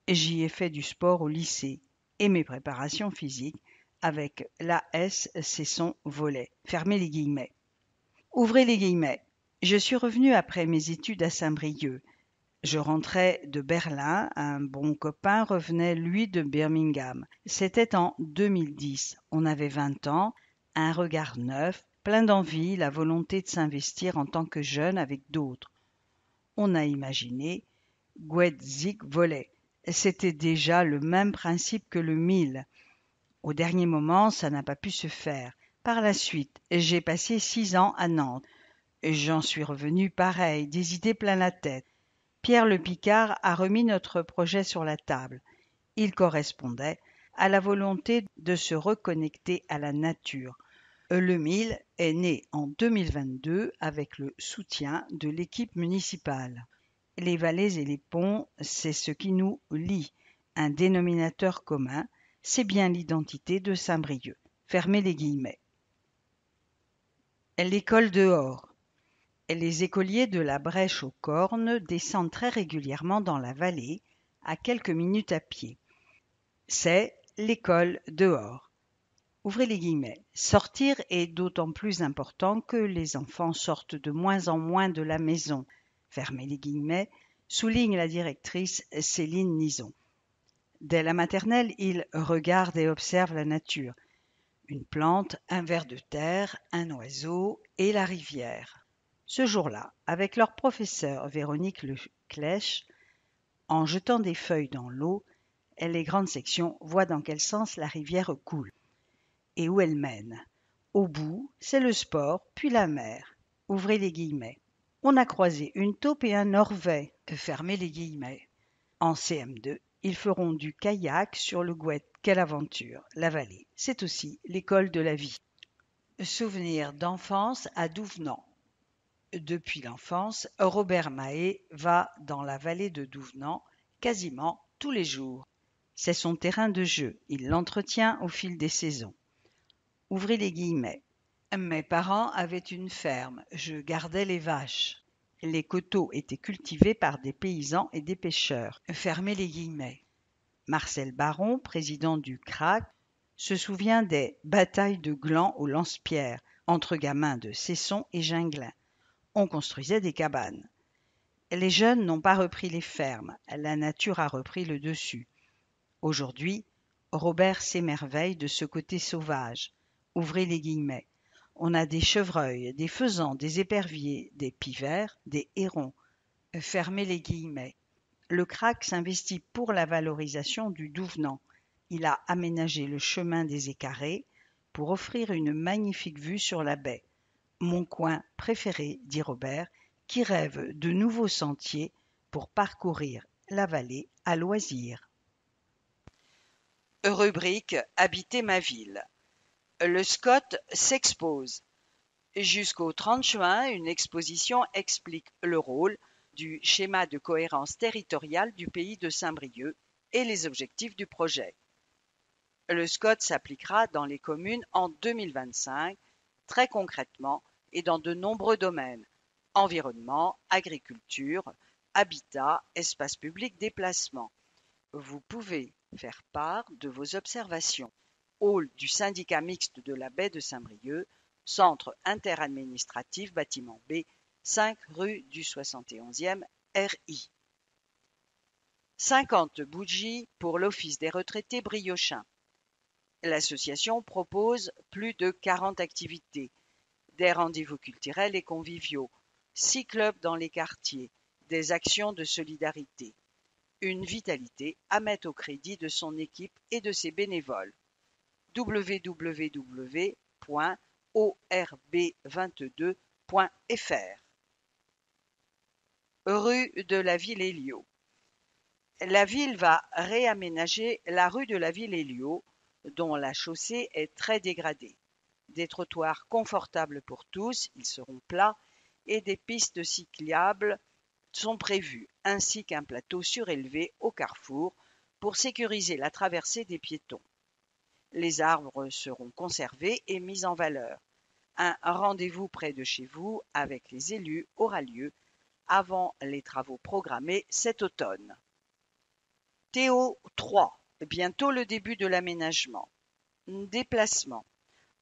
J'y ai fait du sport au lycée et mes préparations physiques avec l'AS Cesson Volley. Fermez les guillemets. Ouvrez les guillemets. Je suis revenu après mes études à Saint-Brieuc. Je rentrais de Berlin, un bon copain revenait lui de Birmingham. C'était en 2010. On avait 20 ans, un regard neuf, plein d'envie, la volonté de s'investir en tant que jeune avec d'autres. On a imaginé Guédic Volley. C'était déjà le même principe que le 1000. Au dernier moment, ça n'a pas pu se faire. Par la suite, j'ai passé 6 ans à Nantes. J'en suis revenu pareil, des idées plein la tête. Pierre Le Picard a remis notre projet sur la table. Il correspondait à la volonté de se reconnecter à la nature. Le 1000 est né en 2022 avec le soutien de l'équipe municipale. Les vallées et les ponts, c'est ce qui nous lie. Un dénominateur commun, c'est bien l'identité de Saint-Brieuc. Fermez les guillemets. L'école dehors. Les écoliers de la Brèche aux Cornes descendent très régulièrement dans la vallée, à quelques minutes à pied. C'est l'école dehors. Ouvrez les guillemets. Sortir est d'autant plus important que les enfants sortent de moins en moins de la maison. Fermez les guillemets, souligne la directrice Céline Nison. Dès la maternelle, ils regardent et observent la nature. Une plante, un ver de terre, un oiseau et la rivière. Ce jour-là, avec leur professeur Véronique Leclèche, en jetant des feuilles dans l'eau, les grandes sections voient dans quel sens la rivière coule et où elle mène. Au bout, c'est le sport, puis la mer. Ouvrez les guillemets. On a croisé une taupe et un orvet. Fermez les guillemets. En CM2, ils feront du kayak sur le Gouette. Quelle aventure! La vallée, c'est aussi l'école de la vie. Souvenir d'enfance à Douvenant. Depuis l'enfance, Robert Mahé va dans la vallée de Douvenant quasiment tous les jours. C'est son terrain de jeu. Il l'entretient au fil des saisons. Ouvrez les guillemets. Mes parents avaient une ferme. Je gardais les vaches. Les coteaux étaient cultivés par des paysans et des pêcheurs. Fermez les guillemets. Marcel Baron, président du CRAC, se souvient des batailles de glands au lance-pierre entre gamins de Cesson et Ginglin. On construisait des cabanes. Les jeunes n'ont pas repris les fermes, la nature a repris le dessus. Aujourd'hui, Robert s'émerveille de ce côté sauvage. Ouvrez les guillemets. On a des chevreuils, des faisans, des éperviers, des pivers, des hérons. Fermez les guillemets. Le CRAC s'investit pour la valorisation du Douvenant. Il a aménagé le chemin des Écarrés pour offrir une magnifique vue sur la baie. Mon coin préféré, dit Robert, qui rêve de nouveaux sentiers pour parcourir la vallée à loisir. Rubrique Habiter ma ville. Le SCOT s'expose. Jusqu'au 30 juin, une exposition explique le rôle du schéma de cohérence territoriale du pays de Saint-Brieuc et les objectifs du projet. Le SCOT s'appliquera dans les communes en 2025, très concrètement et dans de nombreux domaines: environnement, agriculture, habitat, espace public, déplacement. Vous pouvez faire part de vos observations. Hall du syndicat mixte de la baie de Saint-Brieuc, centre interadministratif, bâtiment B, 5 rue du 71e RI. 50 bougies pour l'Office des retraités briochin. L'association propose plus de 40 activités, des rendez-vous culturels et conviviaux, 6 clubs dans les quartiers, des actions de solidarité. Une vitalité à mettre au crédit de son équipe et de ses bénévoles. www.orb22.fr. Rue de la Ville-Éliot. La ville va réaménager la rue de la Ville-Éliot, dont la chaussée est très dégradée. Des trottoirs confortables pour tous, ils seront plats, et des pistes cyclables sont prévues, ainsi qu'un plateau surélevé au carrefour pour sécuriser la traversée des piétons. Les arbres seront conservés et mis en valeur. Un rendez-vous près de chez vous avec les élus aura lieu avant les travaux programmés cet automne. Théo 3, bientôt le début de l'aménagement. Déplacement.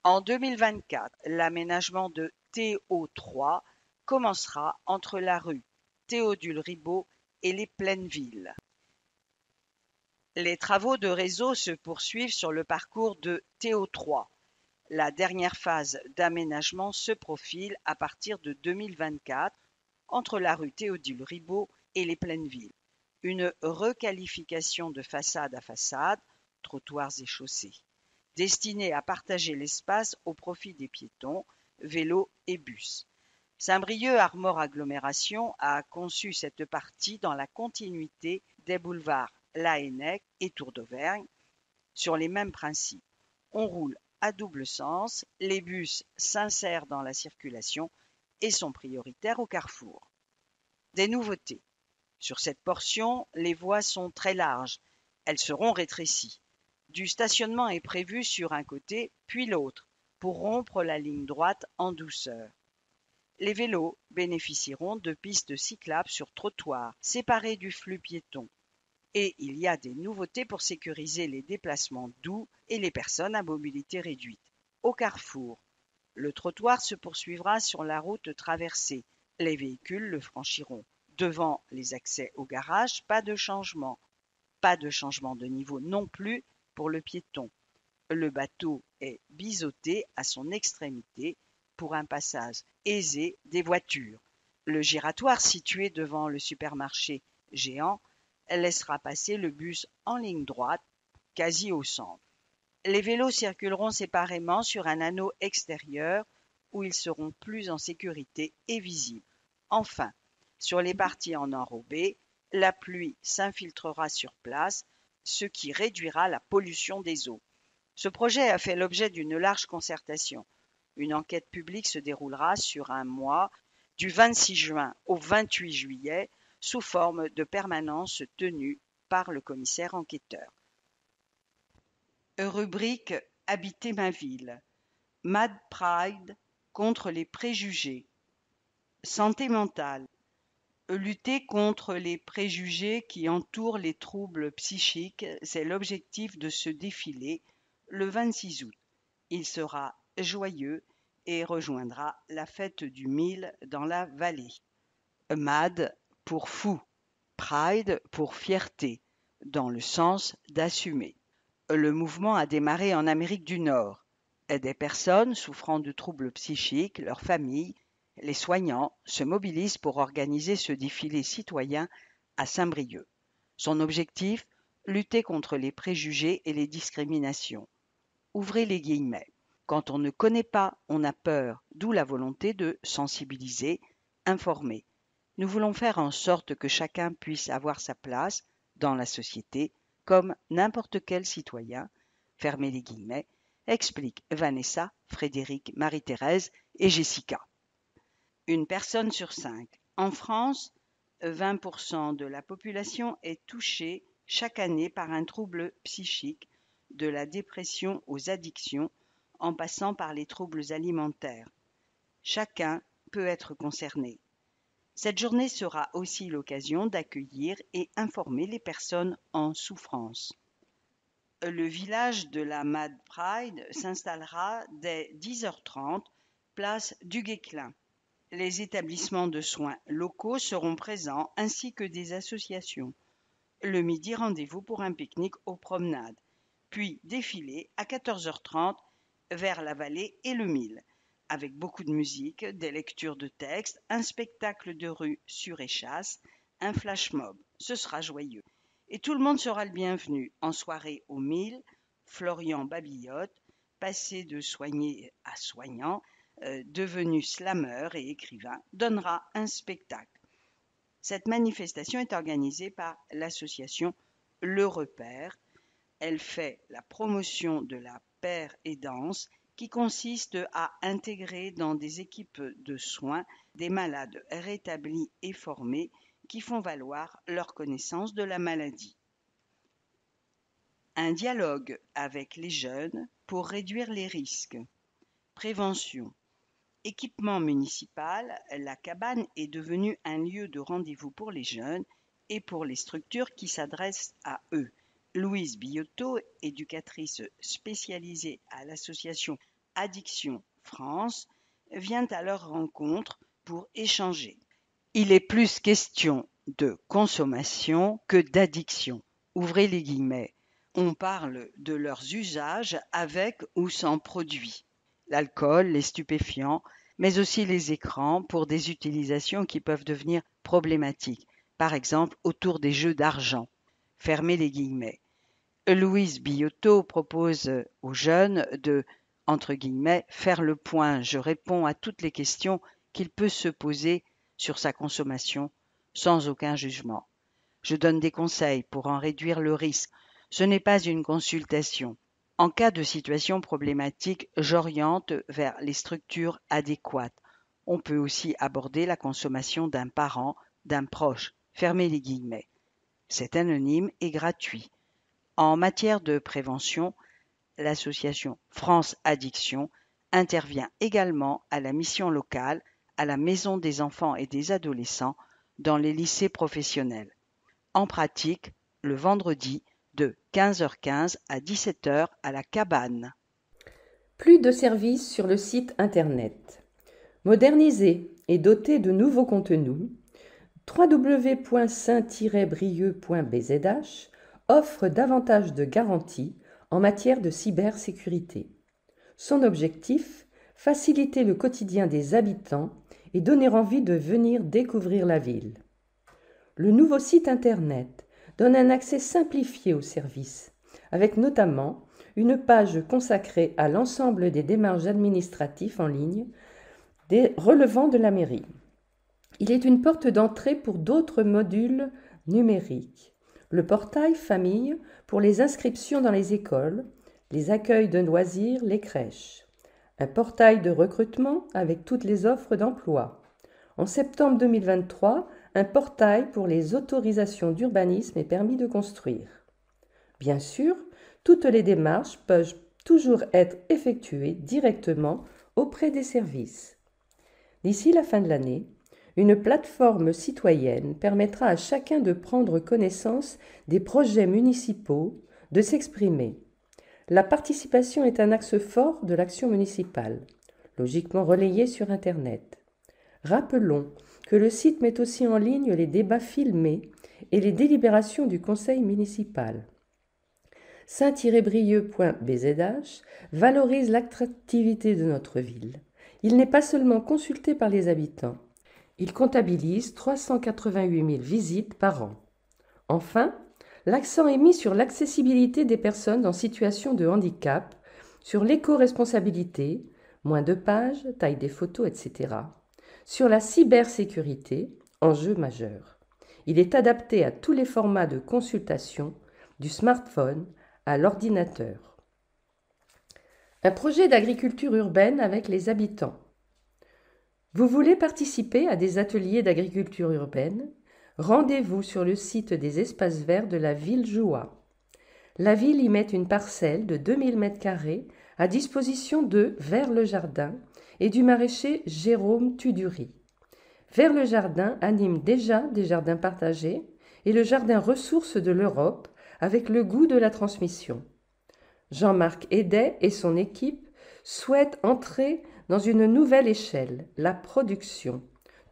En 2024, l'aménagement de Théo 3 commencera entre la rue Théodule-Ribaud et les Plaines Villes. Les travaux de réseau se poursuivent sur le parcours de Théo 3. La dernière phase d'aménagement se profile à partir de 2024 entre la rue Théodule-Ribaud et les Plaines Villes. Une requalification de façade à façade, trottoirs et chaussées, destinée à partager l'espace au profit des piétons, vélos et bus. Saint-Brieuc Armor Agglomération a conçu cette partie dans la continuité des boulevards Laennec et Tour d'Auvergne, sur les mêmes principes. On roule à double sens, les bus s'insèrent dans la circulation et sont prioritaires au carrefour. Des nouveautés. Sur cette portion, les voies sont très larges. Elles seront rétrécies. Du stationnement est prévu sur un côté, puis l'autre, pour rompre la ligne droite en douceur. Les vélos bénéficieront de pistes cyclables sur trottoir, séparées du flux piéton. Et il y a des nouveautés pour sécuriser les déplacements doux et les personnes à mobilité réduite. Au carrefour, le trottoir se poursuivra sur la route traversée. Les véhicules le franchiront. Devant les accès au garage, pas de changement. Pas de changement de niveau non plus pour le piéton. Le bateau est biseauté à son extrémité pour un passage aisé des voitures. Le giratoire situé devant le supermarché géant laissera passer le bus en ligne droite, quasi au centre. Les vélos circuleront séparément sur un anneau extérieur où ils seront plus en sécurité et visibles. Enfin, sur les parties en enrobé, la pluie s'infiltrera sur place, ce qui réduira la pollution des eaux. Ce projet a fait l'objet d'une large concertation. Une enquête publique se déroulera sur un mois, du 26 juin au 28 juillet, sous forme de permanence tenue par le commissaire enquêteur. Rubrique Habiter ma ville. Mad Pride contre les préjugés. Santé mentale. Lutter contre les préjugés qui entourent les troubles psychiques, c'est l'objectif de ce défilé, le 26 août. Il sera joyeux et rejoindra la fête du Mille dans la vallée. Mad pour fou, Pride pour fierté, dans le sens d'assumer. Le mouvement a démarré en Amérique du Nord. Des personnes souffrant de troubles psychiques, leurs familles, les soignants se mobilisent pour organiser ce défilé citoyen à Saint-Brieuc. Son objectif, lutter contre les préjugés et les discriminations. Ouvrez les guillemets. Quand on ne connaît pas, on a peur, d'où la volonté de sensibiliser, informer. Nous voulons faire en sorte que chacun puisse avoir sa place dans la société comme n'importe quel citoyen, fermez les guillemets, expliquent Vanessa, Frédéric, Marie-Thérèse et Jessica. Une personne sur 5. En France, 20% de la population est touchée chaque année par un trouble psychique, de la dépression aux addictions, en passant par les troubles alimentaires. Chacun peut être concerné. Cette journée sera aussi l'occasion d'accueillir et informer les personnes en souffrance. Le village de la Mad Pride s'installera dès 10h30, place du Guesclin. Les établissements de soins locaux seront présents ainsi que des associations. Le midi, rendez-vous pour un pique-nique aux promenades, puis défilé à 14h30 vers la vallée et le Mille, avec beaucoup de musique, des lectures de textes, un spectacle de rue sur échasse, un flash mob. Ce sera joyeux. Et tout le monde sera le bienvenu. En soirée au Mille, Florian Babillotte, passé de soigné à soignant, devenu slammer et écrivain, donnera un spectacle. Cette manifestation est organisée par l'association Le Repère. Elle fait la promotion de la paire et danse qui consiste à intégrer dans des équipes de soins des malades rétablis et formés qui font valoir leur connaissance de la maladie. Un dialogue avec les jeunes pour réduire les risques. Prévention. Équipement municipal, la cabane est devenue un lieu de rendez-vous pour les jeunes et pour les structures qui s'adressent à eux. Louise Biotto, éducatrice spécialisée à l'association Addiction France, vient à leur rencontre pour échanger. Il est plus question de consommation que d'addiction. Ouvrez les guillemets. On parle de leurs usages avec ou sans produits. L'alcool, les stupéfiants, mais aussi les écrans pour des utilisations qui peuvent devenir problématiques, par exemple autour des jeux d'argent. Fermez les guillemets. Louise Biotto propose aux jeunes de, entre guillemets, faire le point. Je réponds à toutes les questions qu'il peut se poser sur sa consommation sans aucun jugement. Je donne des conseils pour en réduire le risque. Ce n'est pas une consultation. En cas de situation problématique, j'oriente vers les structures adéquates. On peut aussi aborder la consommation d'un parent, d'un proche. Fermez les guillemets. C'est anonyme et gratuit. En matière de prévention, l'association France Addiction intervient également à la mission locale, à la Maison des enfants et des adolescents, dans les lycées professionnels. En pratique, le vendredi, de 15h15 à 17h à la cabane. Plus de services sur le site internet. Modernisé et doté de nouveaux contenus, www.saint-brieuc.bzh offre davantage de garanties en matière de cybersécurité. Son objectif, faciliter le quotidien des habitants et donner envie de venir découvrir la ville. Le nouveau site internet donne un accès simplifié aux services, avec notamment une page consacrée à l'ensemble des démarches administratives en ligne relevant de la mairie. Il est une porte d'entrée pour d'autres modules numériques. Le portail famille pour les inscriptions dans les écoles, les accueils de loisirs, les crèches. Un portail de recrutement avec toutes les offres d'emploi. En septembre 2023, un portail pour les autorisations d'urbanisme et permis de construire. Bien sûr, toutes les démarches peuvent toujours être effectuées directement auprès des services. D'ici la fin de l'année, une plateforme citoyenne permettra à chacun de prendre connaissance des projets municipaux, de s'exprimer. La participation est un axe fort de l'action municipale, logiquement relayé sur Internet. Rappelons que le site met aussi en ligne les débats filmés et les délibérations du conseil municipal. Saint-Brieuc.bzh valorise l'attractivité de notre ville. Il n'est pas seulement consulté par les habitants. Il comptabilise 388 000 visites par an. Enfin, l'accent est mis sur l'accessibilité des personnes en situation de handicap, sur l'éco-responsabilité, moins de pages, taille des photos, etc. Sur la cybersécurité, enjeu majeur. Il est adapté à tous les formats de consultation, du smartphone à l'ordinateur. Un projet d'agriculture urbaine avec les habitants. Vous voulez participer à des ateliers d'agriculture urbaine? Rendez-vous sur le site des espaces verts de la ville Joie. La ville y met une parcelle de 2000 m² à disposition de Vers le Jardin et du maraîcher Jérôme Tudury. Vers le Jardin anime déjà des jardins partagés et le jardin ressources de l'Europe avec le goût de la transmission. Jean-Marc Hédet et son équipe souhaitent entrer dans une nouvelle échelle, la production,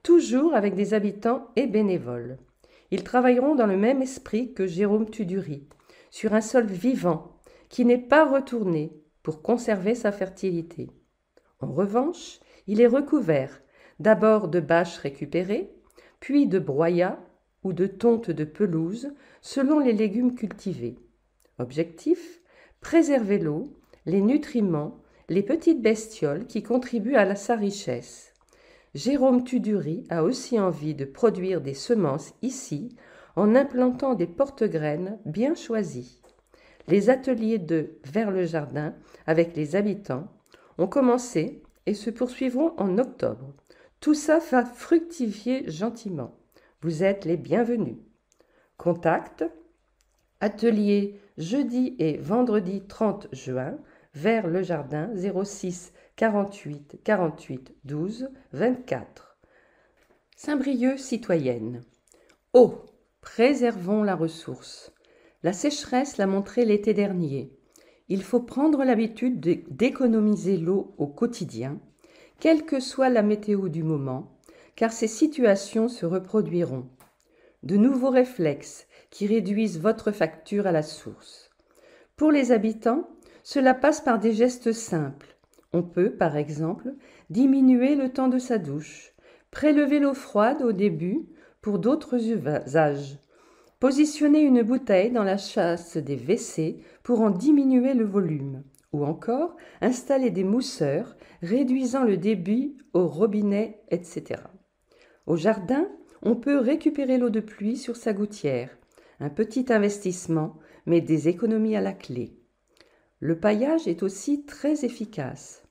toujours avec des habitants et bénévoles. Ils travailleront dans le même esprit que Jérôme Tudury, sur un sol vivant qui n'est pas retourné pour conserver sa fertilité. En revanche, il est recouvert d'abord de bâches récupérées, puis de broyats ou de tontes de pelouse selon les légumes cultivés. Objectif : préserver l'eau, les nutriments, les petites bestioles qui contribuent à sa richesse. Jérôme Tudury a aussi envie de produire des semences ici en implantant des porte-graines bien choisis. Les ateliers de Vers le Jardin avec les habitants ont commencé et se poursuivront en octobre. Tout ça va fructifier gentiment. Vous êtes les bienvenus. Contact: atelier jeudi et vendredi 30 juin, Vers le Jardin 06 48 48 12 24. Saint-Brieuc citoyenne. Eau, préservons la ressource. La sécheresse l'a montré l'été dernier. Il faut prendre l'habitude d'économiser l'eau au quotidien, quelle que soit la météo du moment, car ces situations se reproduiront. De nouveaux réflexes qui réduisent votre facture à la source. Pour les habitants, cela passe par des gestes simples. On peut, par exemple, diminuer le temps de sa douche, prélever l'eau froide au début pour d'autres usages, positionner une bouteille dans la chasse des WC pour en diminuer le volume, ou encore installer des mousseurs réduisant le débit au robinet, etc. Au jardin, on peut récupérer l'eau de pluie sur sa gouttière. Un petit investissement, mais des économies à la clé. Le paillage est aussi très efficace.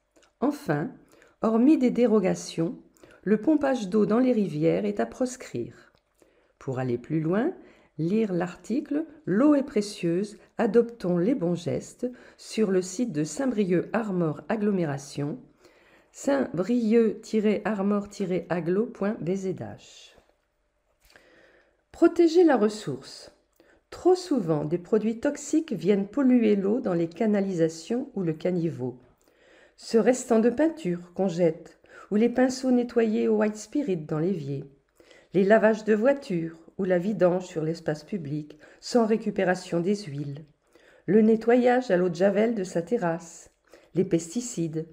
Enfin, hormis des dérogations, le pompage d'eau dans les rivières est à proscrire. Pour aller plus loin, lire l'article « L'eau est précieuse, adoptons les bons gestes » sur le site de Saint-Brieuc Armor Agglomération, saintbrieuc-armor-agglo.bzh. Protéger la ressource. Trop souvent, des produits toxiques viennent polluer l'eau dans les canalisations ou le caniveau. Ce restant de peinture qu'on jette, ou les pinceaux nettoyés au white spirit dans l'évier, les lavages de voitures ou la vidange sur l'espace public sans récupération des huiles, le nettoyage à l'eau de javel de sa terrasse, les pesticides.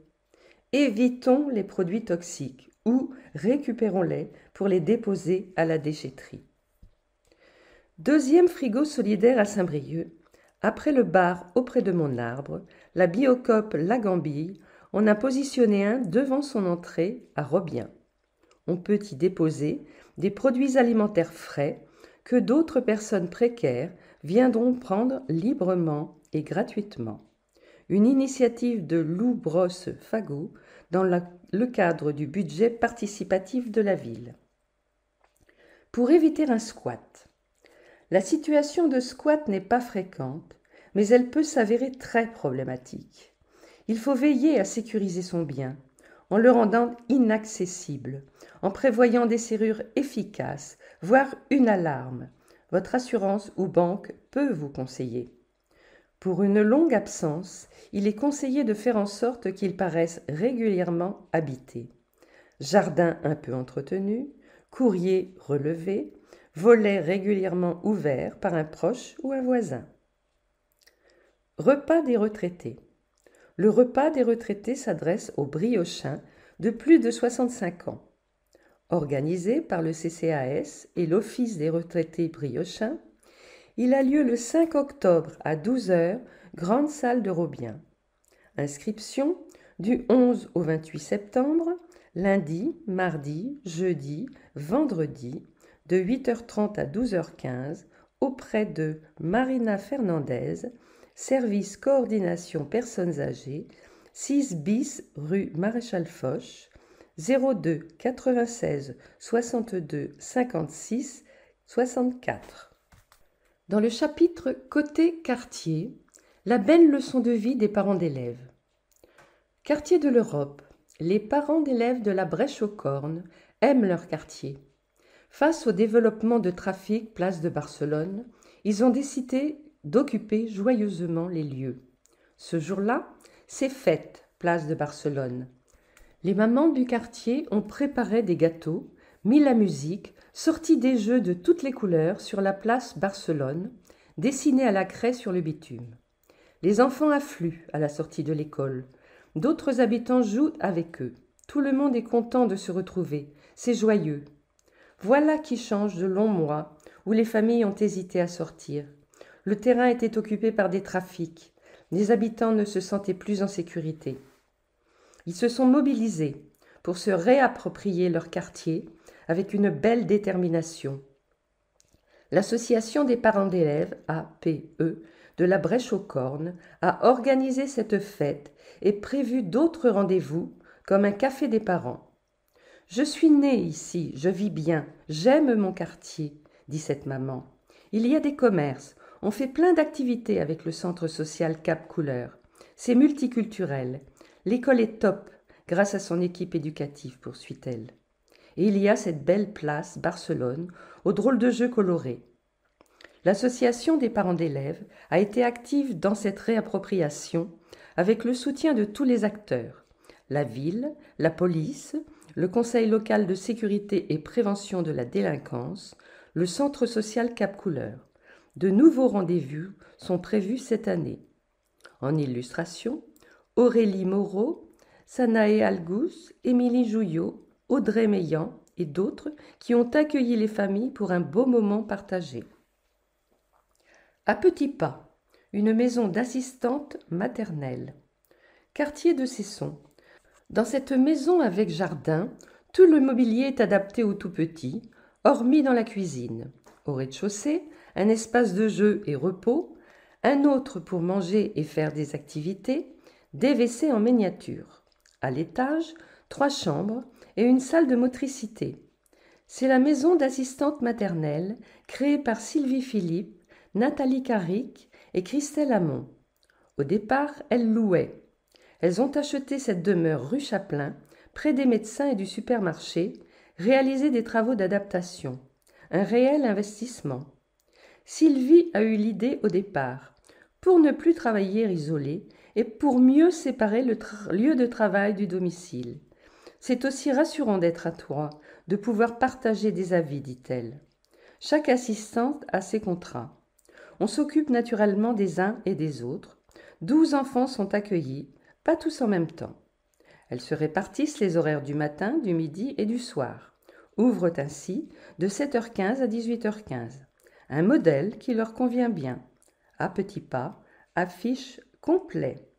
Évitons les produits toxiques ou récupérons-les pour les déposer à la déchetterie. Deuxième frigo solidaire à Saint-Brieuc. Après le bar auprès de mon arbre, la Biocoop La Gambille, on a positionné un devant son entrée à Robien. On peut y déposer des produits alimentaires frais que d'autres personnes précaires viendront prendre librement et gratuitement. Une initiative de Lou Brosse Fagot dans le cadre du budget participatif de la ville. Pour éviter un squat. La situation de squat n'est pas fréquente, mais elle peut s'avérer très problématique. Il faut veiller à sécuriser son bien, en le rendant inaccessible, en prévoyant des serrures efficaces, voire une alarme. Votre assurance ou banque peut vous conseiller. Pour une longue absence, il est conseillé de faire en sorte qu'ils paraissent régulièrement habités. Jardin un peu entretenu, courrier relevé, volet régulièrement ouvert par un proche ou un voisin. Repas des retraités. Le repas des retraités s'adresse aux briochins de plus de 65 ans. Organisé par le CCAS et l'Office des retraités briochins, il a lieu le 5 octobre à 12 h, grande salle de Robien. Inscription du 11 au 28 septembre, lundi, mardi, jeudi, vendredi, de 8h30 à 12h15, auprès de Marina Fernandez, service coordination personnes âgées, 6 bis rue Maréchal Foch, 02 96 62 56 64. Dans le chapitre Côté quartier, la belle leçon de vie des parents d'élèves. Quartier de l'Europe, les parents d'élèves de la Brèche aux Cornes aiment leur quartier. Face au développement de trafic place de Barcelone, ils ont décidé d'occuper joyeusement les lieux. Ce jour-là, c'est fête, place de Barcelone. Les mamans du quartier ont préparé des gâteaux, mis la musique, sorti des jeux de toutes les couleurs sur la place Barcelone, dessinée à la craie sur le bitume. Les enfants affluent à la sortie de l'école. D'autres habitants jouent avec eux. Tout le monde est content de se retrouver. C'est joyeux. Voilà qui change de longs mois où les familles ont hésité à sortir. Le terrain était occupé par des trafics. Les habitants ne se sentaient plus en sécurité. Ils se sont mobilisés pour se réapproprier leur quartier avec une belle détermination. L'Association des parents d'élèves, APE, de la Brèche aux Cornes, a organisé cette fête et prévu d'autres rendez-vous, comme un café des parents. « Je suis née ici, je vis bien, j'aime mon quartier », dit cette maman. « Il y a des commerces, on fait plein d'activités avec le centre social Cap Couleur. C'est multiculturel. L'école est top, grâce à son équipe éducative, poursuit-elle. Et il y a cette belle place, Barcelone, aux drôles de jeux colorés. L'association des parents d'élèves a été active dans cette réappropriation avec le soutien de tous les acteurs, la ville, la police, le conseil local de sécurité et prévention de la délinquance, le centre social Cap Couleur. De nouveaux rendez-vous sont prévus cette année. En illustration, Aurélie Moreau, Sanae Algous, Émilie Jouillot, Audrey Meillan et d'autres qui ont accueilli les familles pour un beau moment partagé. À petits pas, une maison d'assistante maternelle. Quartier de Cesson. Dans cette maison avec jardin, tout le mobilier est adapté aux tout-petits, hormis dans la cuisine. Au rez-de-chaussée, un espace de jeu et repos, un autre pour manger et faire des activités, des WC en miniature. À l'étage, 3 chambres et une salle de motricité. C'est la maison d'assistante maternelle créée par Sylvie Philippe, Nathalie Carrick et Christelle Hamon. Au départ, elles louaient. Elles ont acheté cette demeure rue Chaplin, près des médecins et du supermarché, réalisé des travaux d'adaptation. Un réel investissement. Sylvie a eu l'idée au départ, pour ne plus travailler isolée et pour mieux séparer le lieu de travail du domicile. C'est aussi rassurant d'être à 3, de pouvoir partager des avis, dit-elle. Chaque assistante a ses contrats. On s'occupe naturellement des uns et des autres. 12 enfants sont accueillis, pas tous en même temps. Elles se répartissent les horaires du matin, du midi et du soir. Ouvrent ainsi de 7h15 à 18h15. Un modèle qui leur convient bien. À petits pas, affiche complet.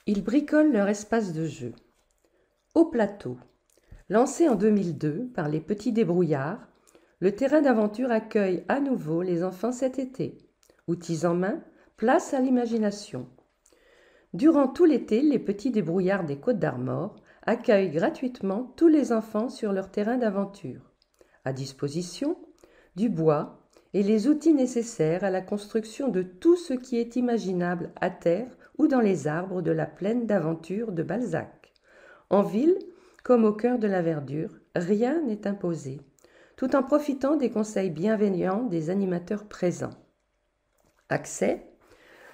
Ils bricolent leur espace de jeu. Au plateau. Lancé en 2002 par les Petits Débrouillards, le terrain d'aventure accueille à nouveau les enfants cet été. Outils en main, place à l'imagination. Durant tout l'été, les Petits Débrouillards des Côtes d'Armor accueillent gratuitement tous les enfants sur leur terrain d'aventure. À disposition, du bois et les outils nécessaires à la construction de tout ce qui est imaginable à terre ou dans les arbres de la plaine d'aventure de Balzac. En ville, comme au cœur de la verdure, rien n'est imposé, tout en profitant des conseils bienveillants des animateurs présents. Accès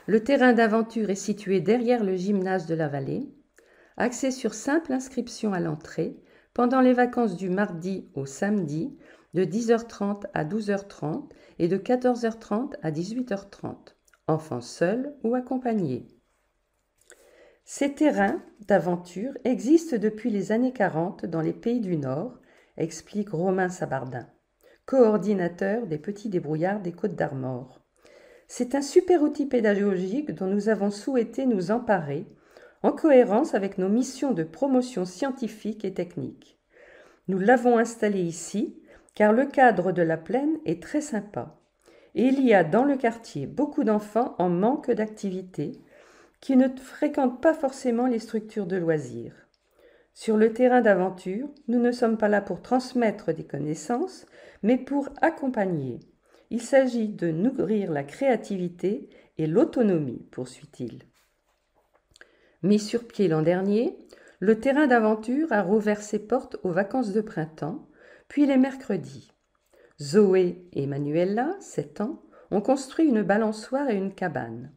Le terrain d'aventure est situé derrière le gymnase de la Vallée, axé sur simple inscription à l'entrée pendant les vacances du mardi au samedi de 10h30 à 12h30 et de 14h30 à 18h30, enfants seuls ou accompagnés. Ces terrains d'aventure existent depuis les années 40 dans les pays du Nord, explique Romain Sabardin, coordinateur des Petits Débrouillards des Côtes-d'Armor. C'est un super outil pédagogique dont nous avons souhaité nous emparer en cohérence avec nos missions de promotion scientifique et technique. Nous l'avons installé ici car le cadre de la plaine est très sympa et il y a dans le quartier beaucoup d'enfants en manque d'activité qui ne fréquentent pas forcément les structures de loisirs. Sur le terrain d'aventure, nous ne sommes pas là pour transmettre des connaissances, mais pour accompagner. Il s'agit de nourrir la créativité et l'autonomie, poursuit-il. Mis sur pied l'an dernier, le terrain d'aventure a rouvert ses portes aux vacances de printemps, puis les mercredis. Zoé et Manuela, 7 ans, ont construit une balançoire et une cabane.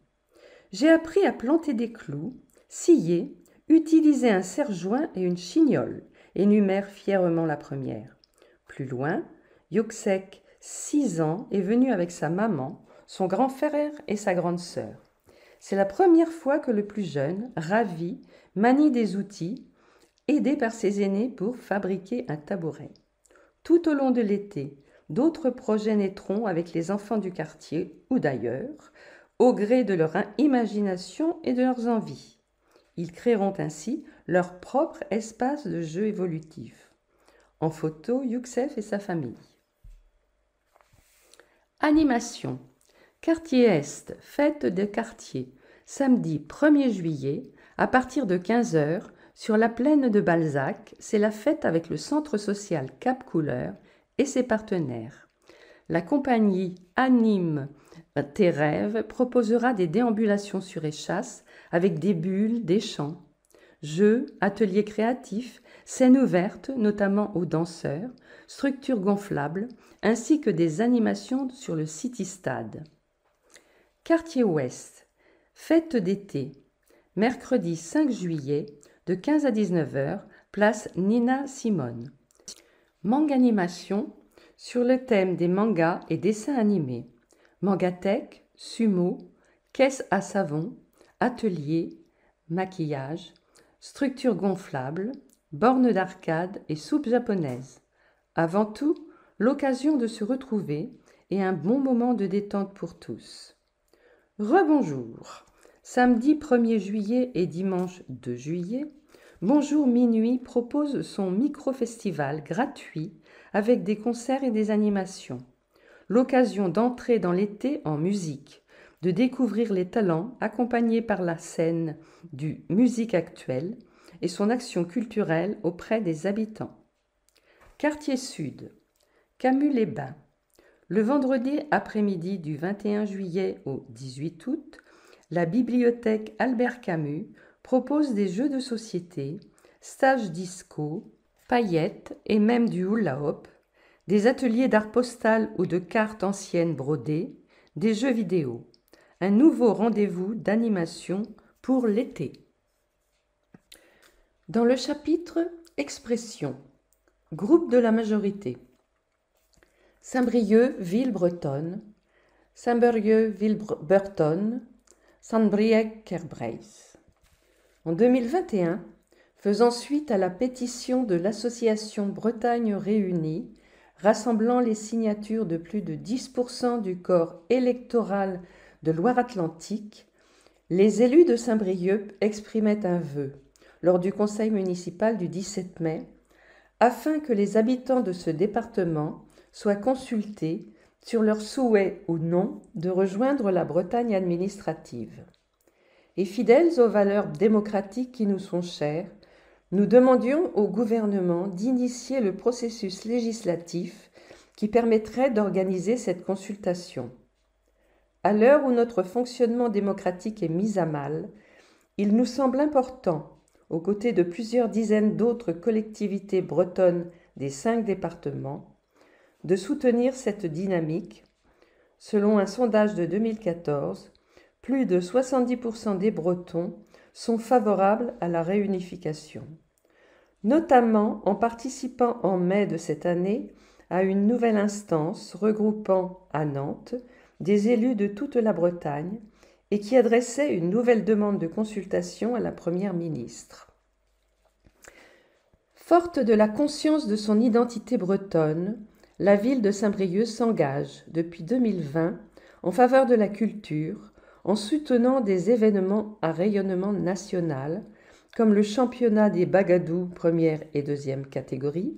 J'ai appris à planter des clous, scier, utiliser un serre-joint et une chignole, énumère fièrement la première. Plus loin, Yuxek, 6 ans, est venu avec sa maman, son grand frère et sa grande sœur. C'est la première fois que le plus jeune, ravi, manie des outils, aidé par ses aînés pour fabriquer un tabouret. Tout au long de l'été, d'autres projets naîtront avec les enfants du quartier ou d'ailleurs, au gré de leur imagination et de leurs envies. Ils créeront ainsi leur propre espace de jeu évolutif. En photo, Youssef et sa famille. Animation. Quartier Est, fête de quartier, samedi 1er juillet, à partir de 15h, sur la plaine de Balzac, c'est la fête avec le centre social Cap Couleur et ses partenaires. La compagnie Anime Tes Rêves proposera des déambulations sur échasse avec des bulles, des chants. Jeux, ateliers créatifs, scènes ouvertes, notamment aux danseurs, structures gonflables, ainsi que des animations sur le City Stade. Quartier Ouest, fête d'été, mercredi 5 juillet, de 15 à 19h, place Nina Simone. Manganimation, sur le thème des mangas et dessins animés. Mangatech, sumo, caisse à savon, atelier, maquillage, structure gonflable, bornes d'arcade et soupe japonaise. Avant tout, l'occasion de se retrouver et un bon moment de détente pour tous. Rebonjour. Samedi 1er juillet et dimanche 2 juillet, Bonjour Minuit propose son micro-festival gratuit avec des concerts et des animations. L'occasion d'entrer dans l'été en musique, de découvrir les talents accompagnés par la scène du Musique Actuelle et son action culturelle auprès des habitants. Quartier Sud, Camus-les-Bains. Le vendredi après-midi du 21 juillet au 18 août, la bibliothèque Albert Camus propose des jeux de société, stages disco, paillettes et même du hula-hoop, des ateliers d'art postal ou de cartes anciennes brodées, des jeux vidéo. Un nouveau rendez-vous d'animation pour l'été. Dans le chapitre Expression, groupe de la majorité. Saint-Brieuc, ville bretonne, Saint-Brieuc, ville bretonne, Saint-Brieuc-Kerbreis. En 2021, faisant suite à la pétition de l'association Bretagne Réunie, rassemblant les signatures de plus de 10% du corps électoral de Loire-Atlantique, les élus de Saint-Brieuc exprimaient un vœu lors du conseil municipal du 17 mai, afin que les habitants de ce département soient consultés sur leur souhait ou non de rejoindre la Bretagne administrative. Et fidèles aux valeurs démocratiques qui nous sont chères, nous demandions au gouvernement d'initier le processus législatif qui permettrait d'organiser cette consultation. À l'heure où notre fonctionnement démocratique est mis à mal, il nous semble important, aux côtés de plusieurs dizaines d'autres collectivités bretonnes des 5 départements, de soutenir cette dynamique. Selon un sondage de 2014, plus de 70% des Bretons sont favorables à la réunification, notamment en participant en mai de cette année à une nouvelle instance regroupant à Nantes des élus de toute la Bretagne et qui adressait une nouvelle demande de consultation à la Première ministre. Forte de la conscience de son identité bretonne, la ville de Saint-Brieuc s'engage depuis 2020 en faveur de la culture en soutenant des événements à rayonnement national comme le championnat des Bagadous première et deuxième catégorie,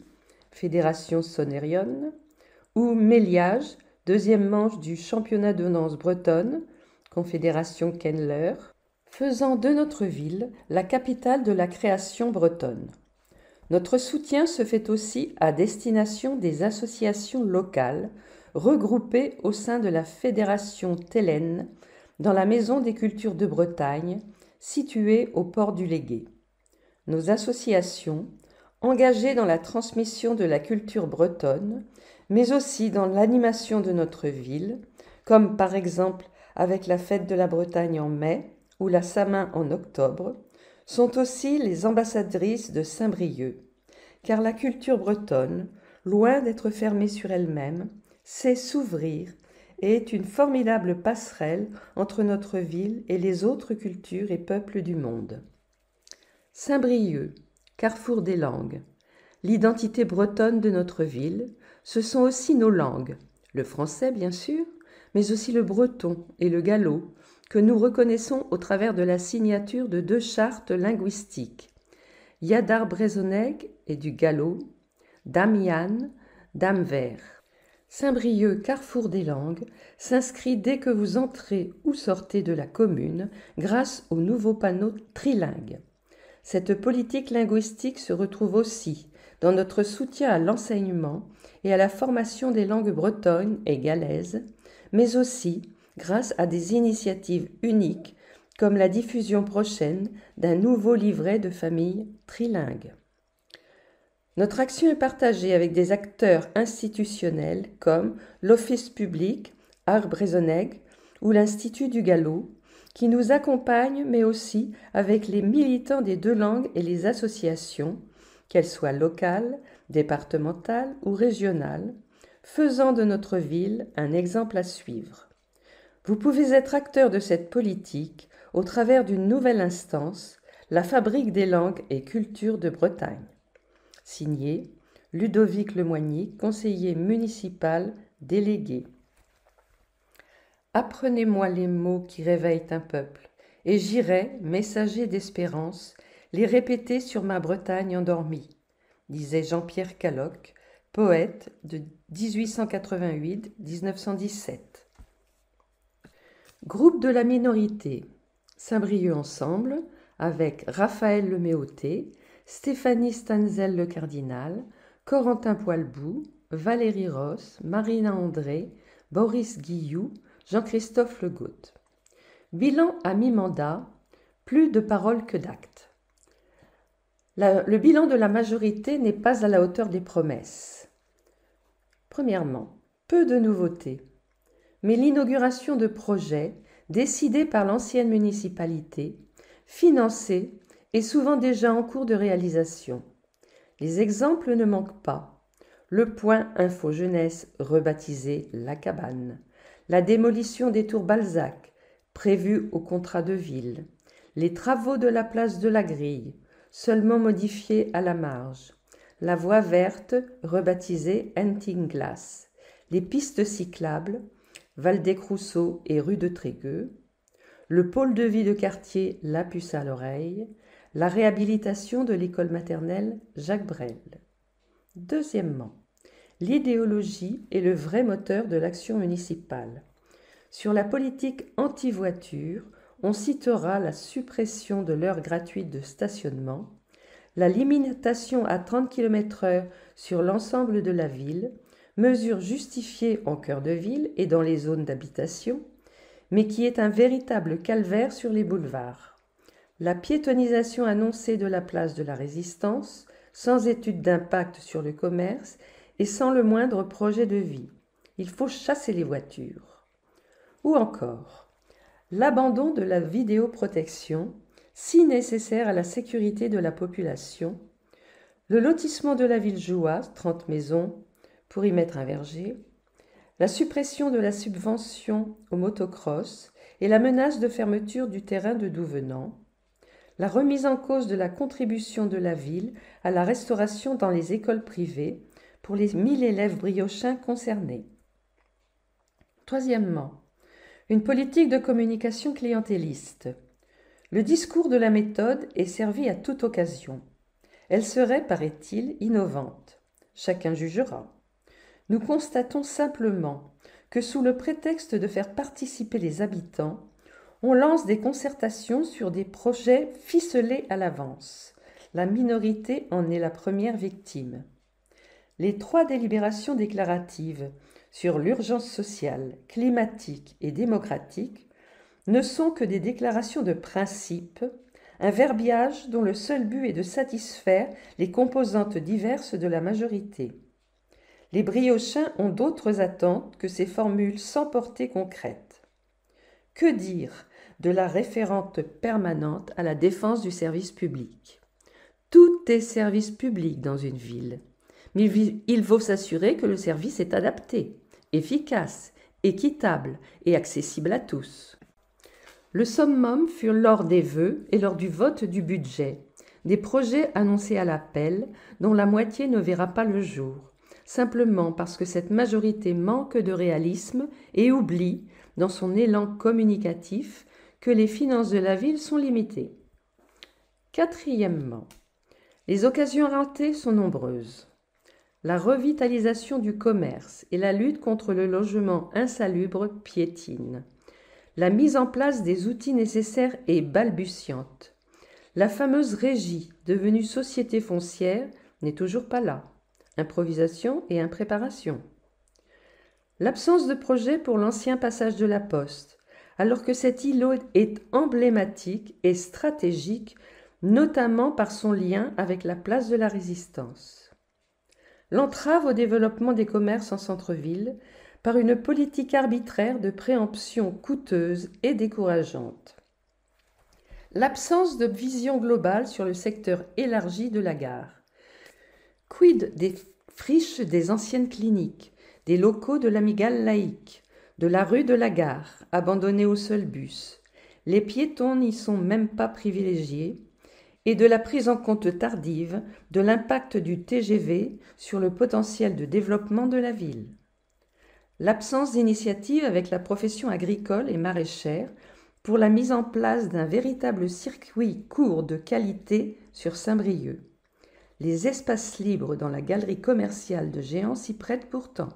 Fédération Sonerion, ou Méliage, deuxième manche du championnat de danse bretonne, Confédération Kendler, faisant de notre ville la capitale de la création bretonne. Notre soutien se fait aussi à destination des associations locales regroupées au sein de la Fédération Télène dans la Maison des Cultures de Bretagne, située au port du Légué. Nos associations, engagées dans la transmission de la culture bretonne, mais aussi dans l'animation de notre ville, comme par exemple avec la Fête de la Bretagne en mai ou la Samin en octobre, sont aussi les ambassadrices de Saint-Brieuc, car la culture bretonne, loin d'être fermée sur elle-même, sait s'ouvrir et est une formidable passerelle entre notre ville et les autres cultures et peuples du monde. Saint-Brieuc, carrefour des langues. L'identité bretonne de notre ville, ce sont aussi nos langues, le français bien sûr, mais aussi le breton et le gallo, que nous reconnaissons au travers de la signature de 2 chartes linguistiques, Yadar Brezoneg et du gallo, Damian, Damver. Saint-Brieuc, carrefour des langues, s'inscrit dès que vous entrez ou sortez de la commune grâce au nouveau panneau trilingue. Cette politique linguistique se retrouve aussi dans notre soutien à l'enseignement et à la formation des langues bretonnes et galaises, mais aussi grâce à des initiatives uniques comme la diffusion prochaine d'un nouveau livret de famille trilingue. Notre action est partagée avec des acteurs institutionnels comme l'Office public, Art Brezoneg ou l'Institut du Gallo, qui nous accompagnent, mais aussi avec les militants des 2 langues et les associations, qu'elles soient locales, départementales ou régionales, faisant de notre ville un exemple à suivre. Vous pouvez être acteur de cette politique au travers d'une nouvelle instance, la Fabrique des langues et cultures de Bretagne. Signé Ludovic Lemoigny, conseiller municipal délégué. Apprenez-moi les mots qui réveillent un peuple, et j'irai, messager d'espérance, les répéter sur ma Bretagne endormie, disait Jean-Pierre Calloc, poète de 1888-1917. Groupe de la minorité, Saint-Brieuc ensemble, avec Raphaël Leméoté, Stéphanie Stanzel le Cardinal, Corentin Poilbou, Valérie Ross, Marina André, Boris Guilloux, Jean-Christophe Legault. Bilan à mi-mandat, plus de paroles que d'actes. Le bilan de la majorité n'est pas à la hauteur des promesses. Premièrement, peu de nouveautés, mais l'inauguration de projets décidés par l'ancienne municipalité, financés et souvent déjà en cours de réalisation. Les exemples ne manquent pas. Le point Info Jeunesse rebaptisé La Cabane, la démolition des tours Balzac, prévue au contrat de ville, les travaux de la place de la Grille, seulement modifiés à la marge, la voie verte rebaptisée Hunting Glass, les pistes cyclables, Valdec-Rousseau et rue de Trégueux, le pôle de vie de quartier La Puce à l'oreille, la réhabilitation de l'école maternelle Jacques Brel. Deuxièmement, l'idéologie est le vrai moteur de l'action municipale. Sur la politique anti-voiture, on citera la suppression de l'heure gratuite de stationnement, la limitation à 30 km/h sur l'ensemble de la ville, mesure justifiée en cœur de ville et dans les zones d'habitation, mais qui est un véritable calvaire sur les boulevards. La piétonisation annoncée de la place de la Résistance, sans étude d'impact sur le commerce et sans le moindre projet de vie. Il faut chasser les voitures. Ou encore, l'abandon de la vidéoprotection, si nécessaire à la sécurité de la population, le lotissement de la ville Joux, 30 maisons, pour y mettre un verger, la suppression de la subvention au motocross et la menace de fermeture du terrain de Douvenant, la remise en cause de la contribution de la ville à la restauration dans les écoles privées pour les 1000 élèves briochins concernés. Troisièmement, une politique de communication clientéliste. Le discours de la méthode est servi à toute occasion. Elle serait, paraît-il, innovante. Chacun jugera. Nous constatons simplement que sous le prétexte de faire participer les habitants, on lance des concertations sur des projets ficelés à l'avance. La minorité en est la première victime. Les 3 délibérations déclaratives sur l'urgence sociale, climatique et démocratique ne sont que des déclarations de principe, un verbiage dont le seul but est de satisfaire les composantes diverses de la majorité. Les briochins ont d'autres attentes que ces formules sans portée concrète. Que dire de la référente permanente à la défense du service public ? Tout est service public dans une ville, mais il faut s'assurer que le service est adapté, efficace, équitable et accessible à tous. Le summum fut lors des vœux et lors du vote du budget, des projets annoncés à l'appel dont la moitié ne verra pas le jour, simplement parce que cette majorité manque de réalisme et oublie, dans son élan communicatif, que les finances de la ville sont limitées. Quatrièmement, les occasions ratées sont nombreuses. La revitalisation du commerce et la lutte contre le logement insalubre piétinent. La mise en place des outils nécessaires est balbutiante. La fameuse régie, devenue société foncière, n'est toujours pas là. Improvisation et impréparation. L'absence de projet pour l'ancien passage de la Poste, alors que cet îlot est emblématique et stratégique, notamment par son lien avec la place de la Résistance. L'entrave au développement des commerces en centre-ville par une politique arbitraire de préemption coûteuse et décourageante. L'absence de vision globale sur le secteur élargi de la gare. Quid des friches des anciennes cliniques, des locaux de l'Amigale laïque, de la rue de la Gare, abandonnée au seul bus. Les piétons n'y sont même pas privilégiés, et de la prise en compte tardive de l'impact du TGV sur le potentiel de développement de la ville. L'absence d'initiative avec la profession agricole et maraîchère pour la mise en place d'un véritable circuit court de qualité sur Saint-Brieuc. Les espaces libres dans la galerie commerciale de Géant s'y prêtent pourtant.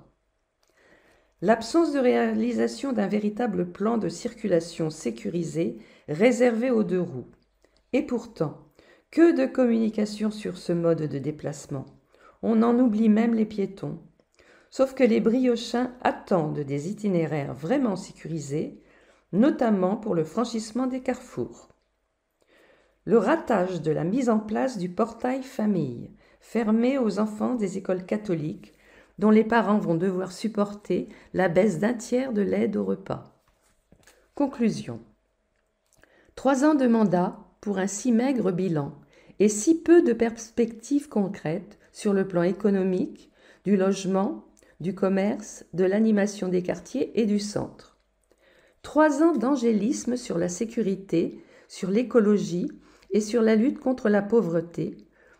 L'absence de réalisation d'un véritable plan de circulation sécurisé réservé aux 2 roues. Et pourtant, que de communication sur ce mode de déplacement. On en oublie même les piétons. Sauf que les briochins attendent des itinéraires vraiment sécurisés, notamment pour le franchissement des carrefours. Le ratage de la mise en place du portail famille, fermé aux enfants des écoles catholiques, dont les parents vont devoir supporter la baisse d'1 tiers de l'aide au repas. Conclusion. 3 ans de mandat pour un si maigre bilan et si peu de perspectives concrètes sur le plan économique, du logement, du commerce, de l'animation des quartiers et du centre. 3 ans d'angélisme sur la sécurité, sur l'écologie et sur la lutte contre la pauvreté,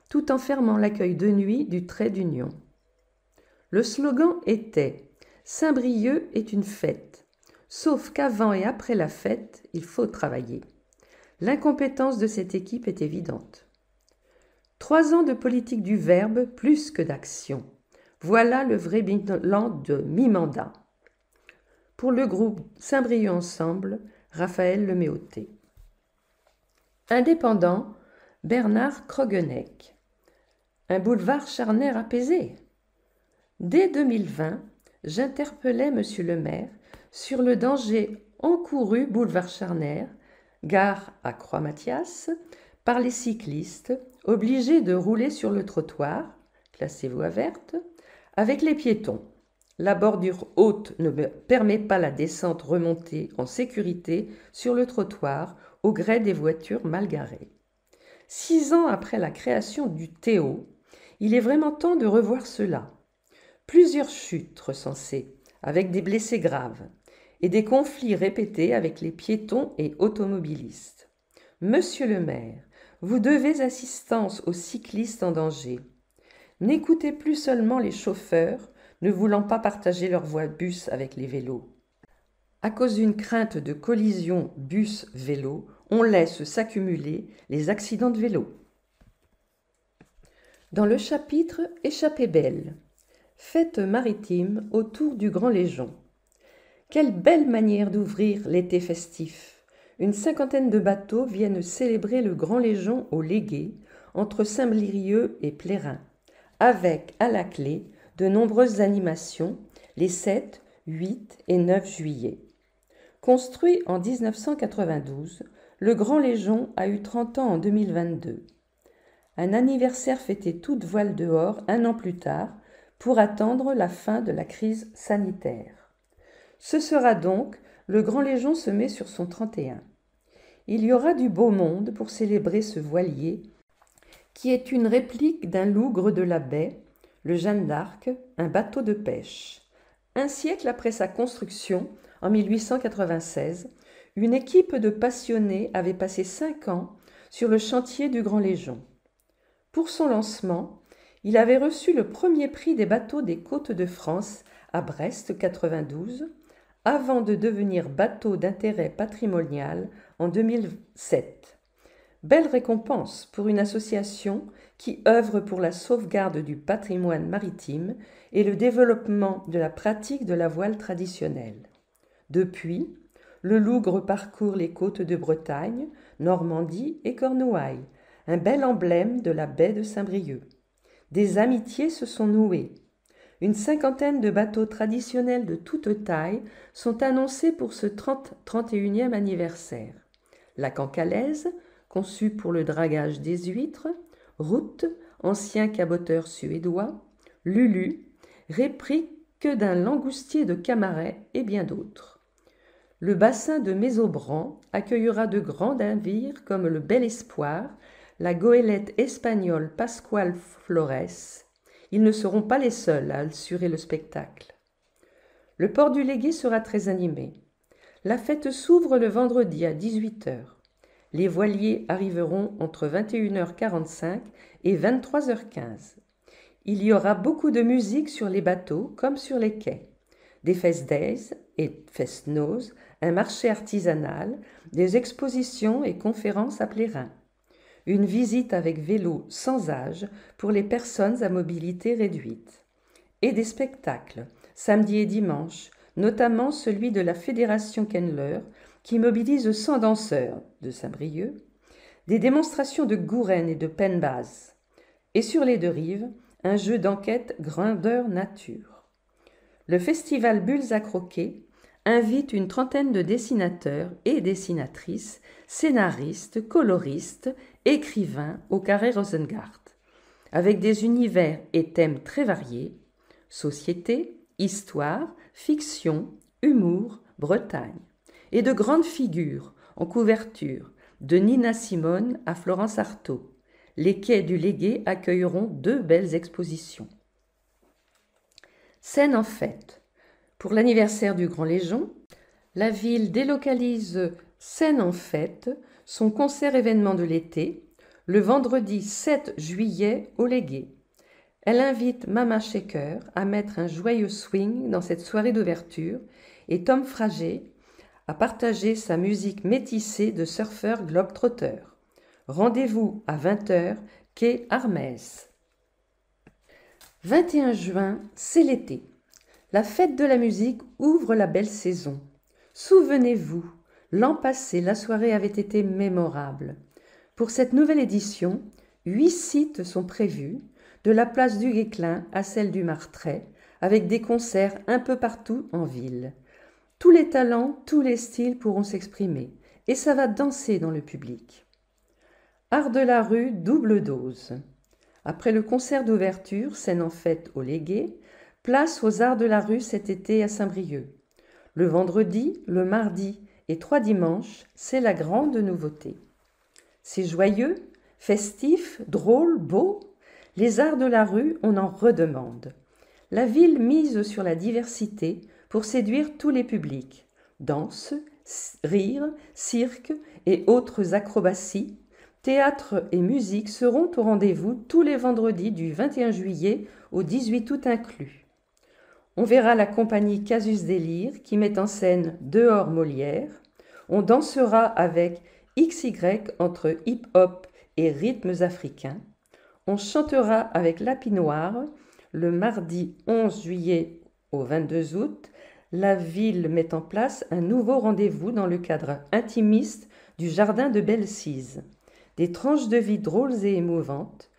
tout en fermant l'accueil de nuit du trait d'union. Le slogan était « Saint-Brieuc est une fête », sauf qu'avant et après la fête, il faut travailler. L'incompétence de cette équipe est évidente. 3 ans de politique du verbe plus que d'action. Voilà le vrai bilan de mi-mandat. Pour le groupe Saint-Brieuc Ensemble, Raphaël Leméoté. Indépendant, Bernard Krogeneck. Un boulevard charnière apaisé. Dès 2020, j'interpellais M. le maire sur le danger encouru boulevard charnière, gare à Croix-Mathias, par les cyclistes obligés de rouler sur le trottoir, classé voie verte, avec les piétons. La bordure haute ne permet pas la descente remontée en sécurité sur le trottoir au gré des voitures mal garées. 6 ans après la création du Théo, il est vraiment temps de revoir cela. Plusieurs chutes recensées, avec des blessés graves, et des conflits répétés avec les piétons et automobilistes. Monsieur le maire, vous devez assistance aux cyclistes en danger. N'écoutez plus seulement les chauffeurs, ne voulant pas partager leur voie bus avec les vélos. À cause d'une crainte de collision bus-vélo, on laisse s'accumuler les accidents de vélo. Dans le chapitre Échappée belle, fête maritime autour du Grand Légion. Quelle belle manière d'ouvrir l'été festif! Une 50aine de bateaux viennent célébrer le Grand Légion au Légué, entre Saint-Brieuc et Plérin, avec, à la clé, de nombreuses animations les 7, 8 et 9 juillet. Construit en 1992, le Grand Légion a eu 30 ans en 2022. Un anniversaire fêté toute voile dehors 1 an plus tard pour attendre la fin de la crise sanitaire. Ce sera donc le Grand Légion se met sur son 31. Il y aura du beau monde pour célébrer ce voilier qui est une réplique d'un lougre de la baie, le Jeanne d'Arc, un bateau de pêche. Un siècle après sa construction, en 1896, une équipe de passionnés avait passé 5 ans sur le chantier du Grand Légion. Pour son lancement, il avait reçu le premier prix des bateaux des Côtes de France à Brest 92, avant de devenir bateau d'intérêt patrimonial en 2007. Belle récompense pour une association qui œuvre pour la sauvegarde du patrimoine maritime et le développement de la pratique de la voile traditionnelle. Depuis, le lougre parcourt les côtes de Bretagne, Normandie et Cornouailles, un bel emblème de la baie de Saint-Brieuc. Des amitiés se sont nouées. Une 50aine de bateaux traditionnels de toute taille sont annoncés pour ce 31e anniversaire. La Cancalaise, conçue pour le dragage des huîtres, Route, ancien caboteur suédois, Lulu, réplique d'un langoustier de Camaret et bien d'autres. Le bassin de Mésobran accueillera de grands navires comme le Bel Espoir, la goélette espagnole Pascual Flores. Ils ne seront pas les seuls à assurer le spectacle. Le port du Légué sera très animé. La fête s'ouvre le vendredi à 18h. Les voiliers arriveront entre 21h45 et 23h15. Il y aura beaucoup de musique sur les bateaux comme sur les quais. Des fest days et fest noz, un marché artisanal, des expositions et conférences à Plérin. Une visite avec vélo sans âge pour les personnes à mobilité réduite. Et des spectacles, samedi et dimanche, notamment celui de la Fédération Kendler, qui mobilise 100 danseurs de Saint-Brieuc, des démonstrations de gourènes et de pennbaz. Et sur les deux rives, un jeu d'enquête grandeur nature. Le festival Bulles à croquer invite une 30aine de dessinateurs et dessinatrices, scénaristes, coloristes, écrivains au Carré Rosengart, avec des univers et thèmes très variés, société, histoire, fiction, humour, Bretagne, et de grandes figures en couverture, de Nina Simone à Florence Artaud. Les quais du Légué accueilleront 2 belles expositions. Scène en fête. Pour l'anniversaire du Grand Légion, la ville délocalise Scène en fête, son concert événement de l'été, le vendredi 7 juillet au Légué. Elle invite Mama Shaker à mettre un joyeux swing dans cette soirée d'ouverture et Tom Frager à partager sa musique métissée de surfeurs globetrotters. Rendez-vous à 20h, quai Armès. 21 juin, c'est l'été. La fête de la musique ouvre la belle saison. Souvenez-vous, l'an passé, la soirée avait été mémorable. Pour cette nouvelle édition, 8 sites sont prévus, de la place du Guesclin à celle du Martret, avec des concerts un peu partout en ville. Tous les talents, tous les styles pourront s'exprimer, et ça va danser dans le public. Art de la rue, double dose. Après le concert d'ouverture, scène en fête au Légué, Place aux arts de la rue cet été à Saint-Brieuc. Le vendredi, le mardi et 3 dimanches, c'est la grande nouveauté. C'est joyeux, festif, drôle, beau. Les arts de la rue, on en redemande. La ville mise sur la diversité pour séduire tous les publics. Danse, rire, cirque et autres acrobaties, théâtre et musique seront au rendez-vous tous les vendredis du 21 juillet au 18 août inclus. On verra la compagnie Casus Délire qui met en scène Dehors Molière. On dansera avec XY entre hip-hop et rythmes africains. On chantera avec Lapinoire le mardi 11 juillet au 22 août. La ville met en place un nouveau rendez-vous dans le cadre intimiste du jardin de Belle-Cise. Des tranches de vie drôles et émouvantes,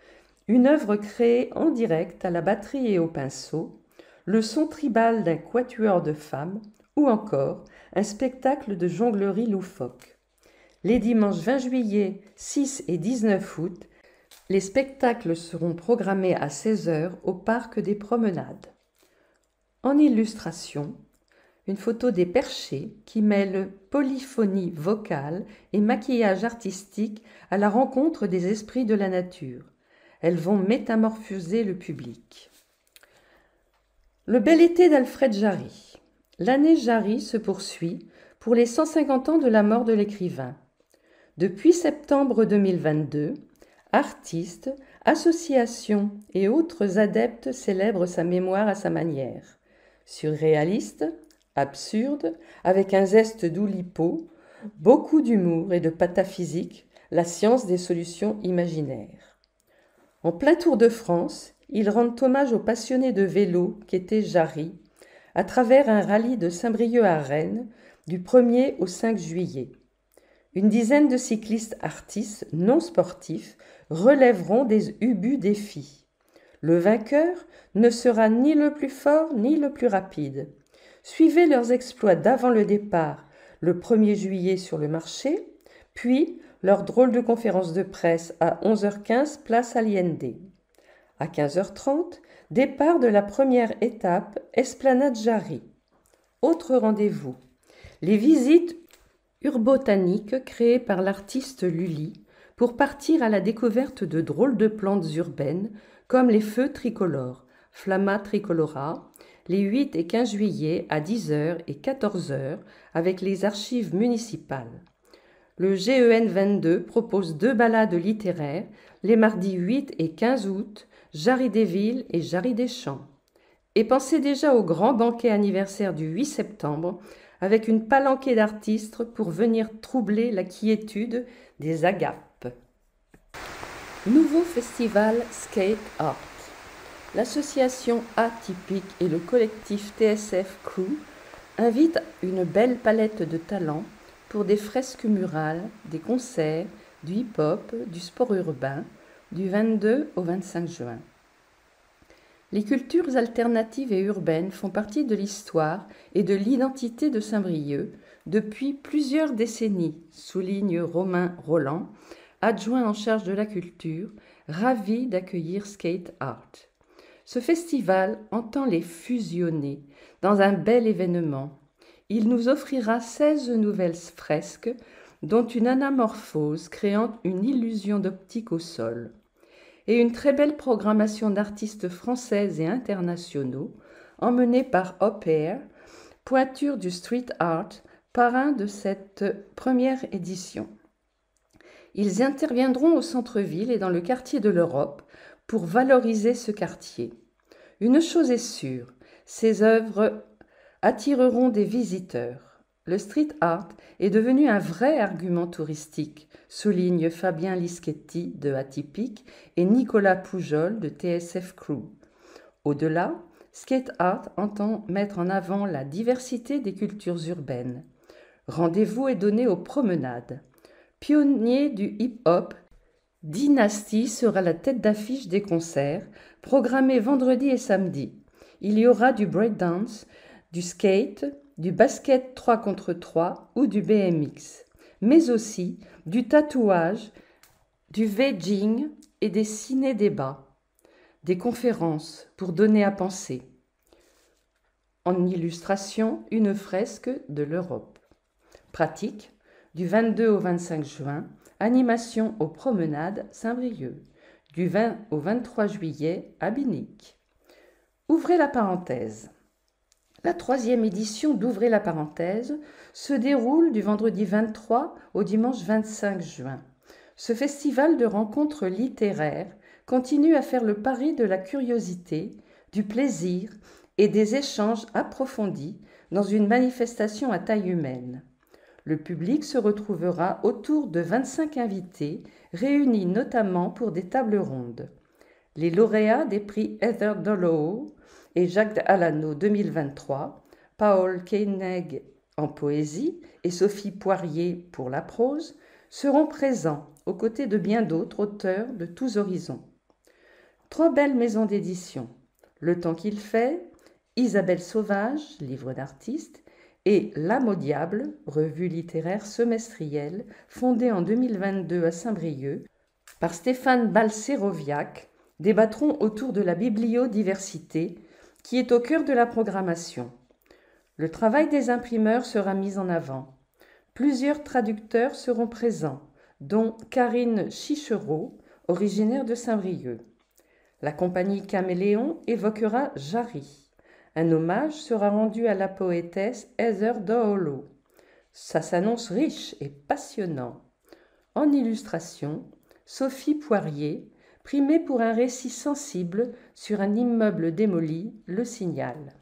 une œuvre créée en direct à la batterie et au pinceau, le son tribal d'un quatuor de femmes ou encore un spectacle de jonglerie loufoque. Les dimanches 20 juillet, 6 et 19 août, les spectacles seront programmés à 16h au Parc des Promenades. En illustration, une photo des Perchés qui mêle polyphonie vocale et maquillage artistique à la rencontre des esprits de la nature. Elles vont métamorphoser le public. Le bel été d'Alfred Jarry. L'année Jarry se poursuit pour les 150 ans de la mort de l'écrivain. Depuis septembre 2022, artistes, associations et autres adeptes célèbrent sa mémoire à sa manière. Surréaliste, absurde, avec un zeste d'oulipo, beaucoup d'humour et de pataphysique, la science des solutions imaginaires. En plein Tour de France, ils rendent hommage aux passionnés de vélo qu'était Jarry, à travers un rallye de Saint-Brieuc à Rennes, du 1er au 5 juillet. Une dizaine de cyclistes artistes non sportifs relèveront des ubus défis. Le vainqueur ne sera ni le plus fort ni le plus rapide. Suivez leurs exploits d'avant le départ, le 1er juillet sur le marché, puis leur drôle de conférence de presse à 11h15, place Allende. À 15h30, départ de la première étape, Esplanade Jarry. Autre rendez-vous, les visites urbotaniques créées par l'artiste Lully pour partir à la découverte de drôles de plantes urbaines comme les feux tricolores, Flamma tricolora, les 8 et 15 juillet à 10h et 14h avec les archives municipales. Le GEN 22 propose 2 balades littéraires les mardis 8 et 15 août, Jarry des Villes et Jarry des Champs. Et pensez déjà au grand banquet anniversaire du 8 septembre avec une palanquée d'artistes pour venir troubler la quiétude des agapes. Nouveau festival Skate Art. L'association Atypique et le collectif TSF Crew invitent une belle palette de talents pour des fresques murales, des concerts, du hip-hop, du sport urbain, du 22 au 25 juin. Les cultures alternatives et urbaines font partie de l'histoire et de l'identité de Saint-Brieuc depuis plusieurs décennies, souligne Romain Roland, adjoint en charge de la culture, ravi d'accueillir Skate Art. Ce festival entend les fusionner dans un bel événement. Il nous offrira 16 nouvelles fresques, dont une anamorphose créant une illusion d'optique au sol, et une très belle programmation d'artistes françaises et internationaux, emmenés par Hop Air, pointure du street art, parrain de cette première édition. Ils interviendront au centre-ville et dans le quartier de l'Europe pour valoriser ce quartier. Une chose est sûre, ces œuvres attireront des visiteurs. Le street art est devenu un vrai argument touristique, souligne Fabien Lischetti de Atypique et Nicolas Poujol de TSF Crew. Au-delà, Skate Art entend mettre en avant la diversité des cultures urbaines. Rendez-vous est donné aux promenades. Pionnier du hip-hop, Dynasty sera la tête d'affiche des concerts, programmés vendredi et samedi. Il y aura du breakdance, du skate, du basket 3 contre 3 ou du BMX, mais aussi du tatouage, du vegging et des ciné-débats, des conférences pour donner à penser. En illustration, une fresque de l'Europe. Pratique, du 22 au 25 juin, animation aux promenades Saint-Brieuc. Du 20 au 23 juillet à Binic. Ouvrez la parenthèse. La 3e édition d'Ouvrez la parenthèse se déroule du vendredi 23 au dimanche 25 juin. Ce festival de rencontres littéraires continue à faire le pari de la curiosité, du plaisir et des échanges approfondis dans une manifestation à taille humaine. Le public se retrouvera autour de 25 invités, réunis notamment pour des tables rondes. Les lauréats des prix Heather Dollow et Jacques Alano 2023, Paul Koenig en poésie et Sophie Poirier pour la prose, seront présents aux côtés de bien d'autres auteurs de tous horizons. 3 belles maisons d'édition, Le Temps qu'il fait, Isabelle Sauvage, livre d'artiste, et L'Âme au diable, revue littéraire semestrielle, fondée en 2022 à Saint-Brieuc, par Stéphane Balceroviac, débattront autour de la bibliodiversité, qui est au cœur de la programmation. Le travail des imprimeurs sera mis en avant. Plusieurs traducteurs seront présents, dont Karine Chichereau, originaire de Saint-Brieuc. La compagnie Caméléon évoquera Jarry. Un hommage sera rendu à la poétesse Heather Dollow. Ça s'annonce riche et passionnant. En illustration, Sophie Poirier, primée pour un récit sensible sur un immeuble démoli, Le Signal.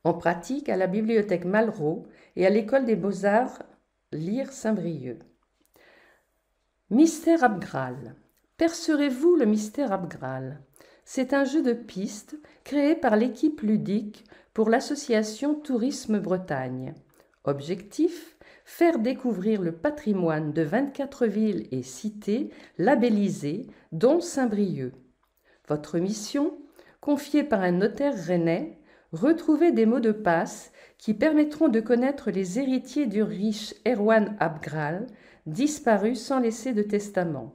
En pratique, à la bibliothèque Malraux et à l'école des beaux-arts Lire Saint-Brieuc. Mystère Abgral. Percerez-vous le mystère Abgral ? C'est un jeu de pistes créé par l'équipe ludique pour l'association Tourisme Bretagne. Objectif : faire découvrir le patrimoine de 24 villes et cités labellisées, dont Saint-Brieuc. Votre mission : confiée par un notaire rennais, retrouver des mots de passe qui permettront de connaître les héritiers du riche Erwan Abgral, disparu sans laisser de testament.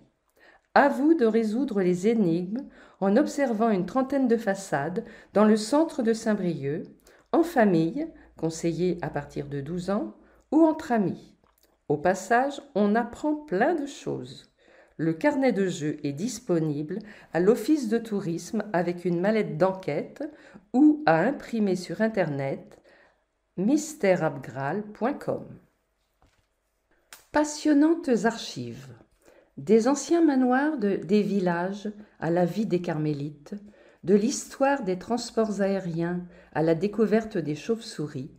À vous de résoudre les énigmes en observant une trentaine de façades dans le centre de Saint-Brieuc, en famille, conseillé à partir de 12 ans, ou entre amis. Au passage, on apprend plein de choses. Le carnet de jeu est disponible à l'office de tourisme avec une mallette d'enquête ou à imprimer sur internet mystèreabgral.com. Passionnantes archives. Des anciens manoirs des villages à la vie des carmélites, de l'histoire des transports aériens à la découverte des chauves-souris,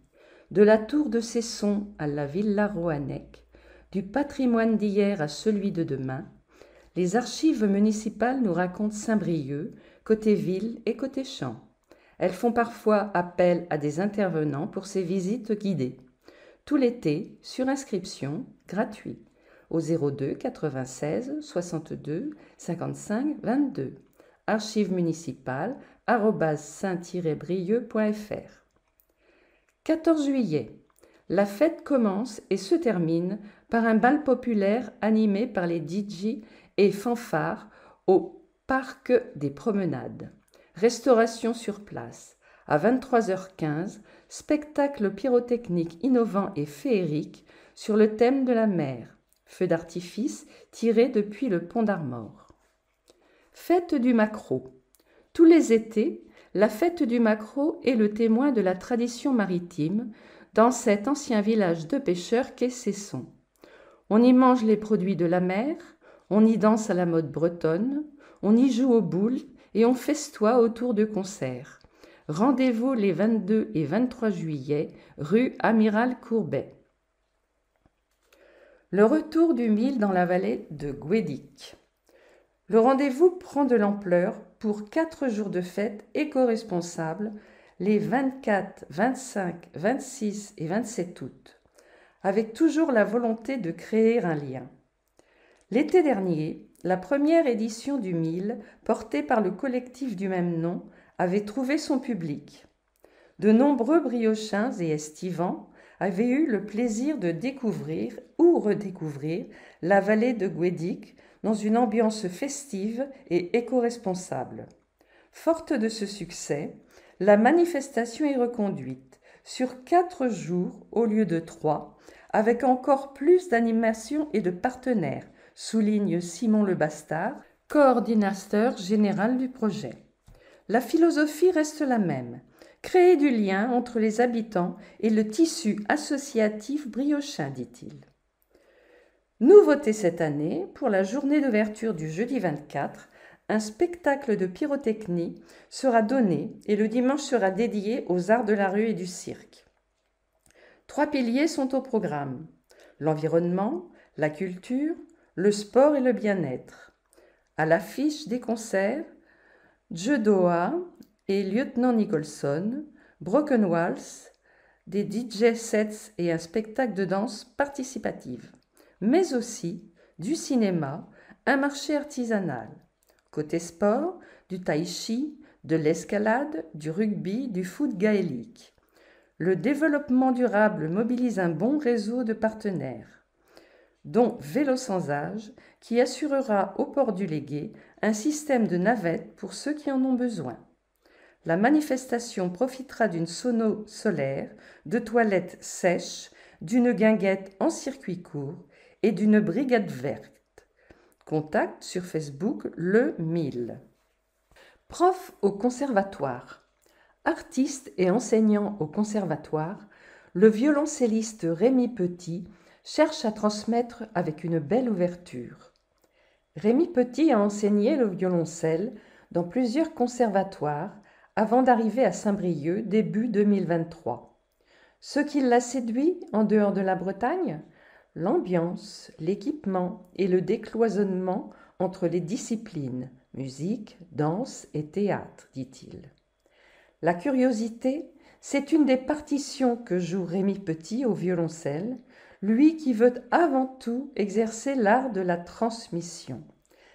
de la tour de Cesson à la villa Roannec, du patrimoine d'hier à celui de demain, les archives municipales nous racontent Saint-Brieuc, côté ville et côté champ. Elles font parfois appel à des intervenants pour ces visites guidées. Tout l'été, sur inscription, gratuit, au 02 96 62 55 22. Archives municipales @saint-brieuc.fr. 14 juillet. La fête commence et se termine par un bal populaire animé par les DJ et fanfares au Parc des Promenades. Restauration sur place. À 23h15, spectacle pyrotechnique innovant et féerique sur le thème de la mer. Feux d'artifice tirés depuis le pont d'Armor. Fête du maquereau. Tous les étés, la fête du maquereau est le témoin de la tradition maritime dans cet ancien village de pêcheurs qu'est Cesson. On y mange les produits de la mer, on y danse à la mode bretonne, on y joue aux boules et on festoie autour de concerts. Rendez-vous les 22 et 23 juillet, rue Amiral Courbet. Le retour du mille dans la vallée de Guédic. Le rendez-vous prend de l'ampleur pour 4 jours de fête éco-responsables les 24, 25, 26 et 27 août, avec toujours la volonté de créer un lien. L'été dernier, la première édition du Mille, portée par le collectif du même nom, avait trouvé son public. De nombreux briochins et estivants avaient eu le plaisir de découvrir ou redécouvrir la vallée de Guédic dans une ambiance festive et éco-responsable. Forte de ce succès, La manifestation est reconduite sur 4 jours au lieu de 3, avec encore plus d'animations et de partenaires, souligne Simon Lebastard, coordinateur général du projet. La philosophie reste la même, créer du lien entre les habitants et le tissu associatif briochin, dit-il. Nouveauté cette année, pour la journée d'ouverture du jeudi 24, un spectacle de pyrotechnie sera donné et le dimanche sera dédié aux arts de la rue et du cirque. 3 piliers sont au programme: l'environnement, la culture, le sport et le bien-être. À l'affiche des concerts, Judoa et Lieutenant Nicholson, Broken Waltz, des DJ sets et un spectacle de danse participative, mais aussi du cinéma, un marché artisanal. Côté sport, du tai chi, de l'escalade, du rugby, du foot gaélique. Le développement durable mobilise un bon réseau de partenaires, dont Vélo sans âge, qui assurera au port du Légué un système de navettes pour ceux qui en ont besoin. La manifestation profitera d'une sono solaire, de toilettes sèches, d'une guinguette en circuit court et d'une brigade verte. Contact sur Facebook le 1000. Prof au conservatoire. Artiste et enseignant au conservatoire, le violoncelliste Rémi Petit cherche à transmettre avec une belle ouverture. Rémi Petit a enseigné le violoncelle dans plusieurs conservatoires avant d'arriver à Saint-Brieuc début 2023. Ce qui l'a séduit en dehors de la Bretagne, l'ambiance, l'équipement et le décloisonnement entre les disciplines, musique, danse et théâtre, dit-il. La curiosité, c'est une des partitions que joue Rémi Petit au violoncelle, lui qui veut avant tout exercer l'art de la transmission,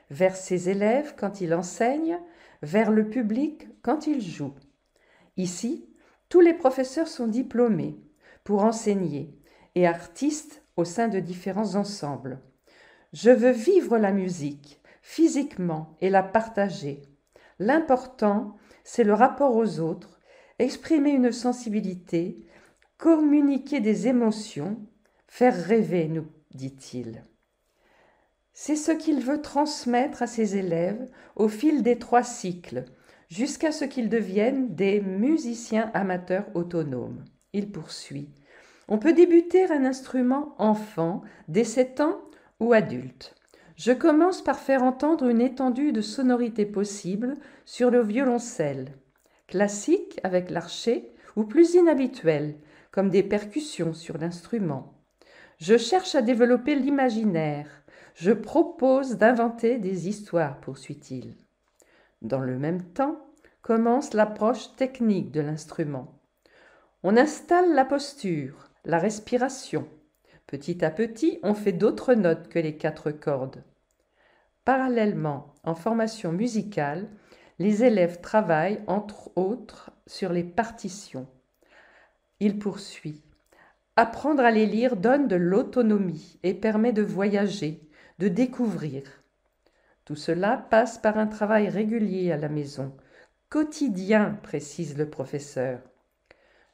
vers ses élèves quand il enseigne, vers le public quand il joue. Ici, tous les professeurs sont diplômés pour enseigner et artistes au sein de différents ensembles. Je veux vivre la musique, physiquement, et la partager. L'important, c'est le rapport aux autres, exprimer une sensibilité, communiquer des émotions, faire rêver, nous dit-il. C'est ce qu'il veut transmettre à ses élèves au fil des 3 cycles, jusqu'à ce qu'ils deviennent des musiciens amateurs autonomes. Il poursuit. On peut débuter un instrument enfant, dès 7 ans ou adulte. Je commence par faire entendre une étendue de sonorités possibles sur le violoncelle, classique avec l'archet ou plus inhabituel, comme des percussions sur l'instrument. Je cherche à développer l'imaginaire. Je propose d'inventer des histoires, poursuit-il. Dans le même temps, commence l'approche technique de l'instrument. On installe la posture, la respiration. Petit à petit, on fait d'autres notes que les 4 cordes. Parallèlement, en formation musicale, les élèves travaillent entre autres sur les partitions. Il poursuit. Apprendre à les lire donne de l'autonomie et permet de voyager, de découvrir. Tout cela passe par un travail régulier à la maison, quotidien, précise le professeur.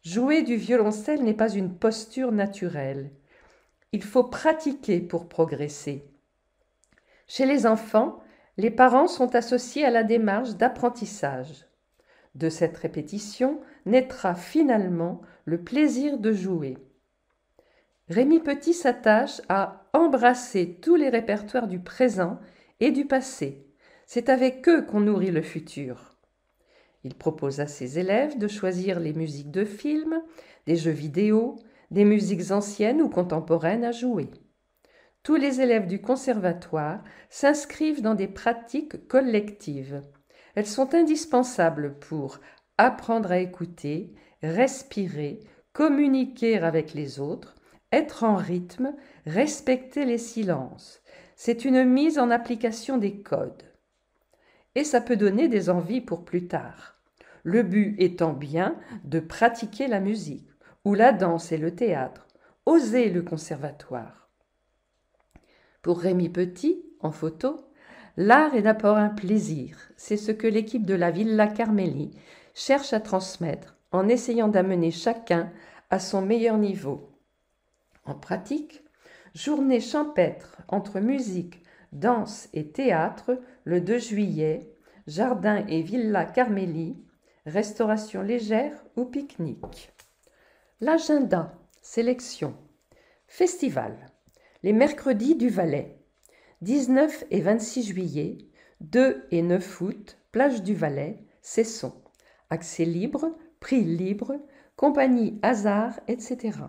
Jouer du violoncelle n'est pas une posture naturelle. Il faut pratiquer pour progresser. Chez les enfants, les parents sont associés à la démarche d'apprentissage. De cette répétition naîtra finalement le plaisir de jouer. Rémi Petit s'attache à embrasser tous les répertoires du présent et du passé. C'est avec eux qu'on nourrit le futur. Il propose à ses élèves de choisir les musiques de films, des jeux vidéo, des musiques anciennes ou contemporaines à jouer. Tous les élèves du conservatoire s'inscrivent dans des pratiques collectives. Elles sont indispensables pour apprendre à écouter, respirer, communiquer avec les autres, être en rythme, respecter les silences. C'est une mise en application des codes. Et ça peut donner des envies pour plus tard. Le but étant bien de pratiquer la musique, ou la danse et le théâtre, oser le conservatoire. Pour Rémi Petit, en photo, l'art est d'abord un plaisir. C'est ce que l'équipe de la Villa Carmélie cherche à transmettre en essayant d'amener chacun à son meilleur niveau. En pratique, journée champêtre entre musique, danse et théâtre le 2 juillet, jardin et villa Carmélie, restauration légère ou pique-nique. L'agenda, sélection. Festival. Les mercredis du Valais. 19 et 26 juillet, 2 et 9 août, plage du Valais, Cesson. Accès libre, prix libre, compagnie hasard, etc.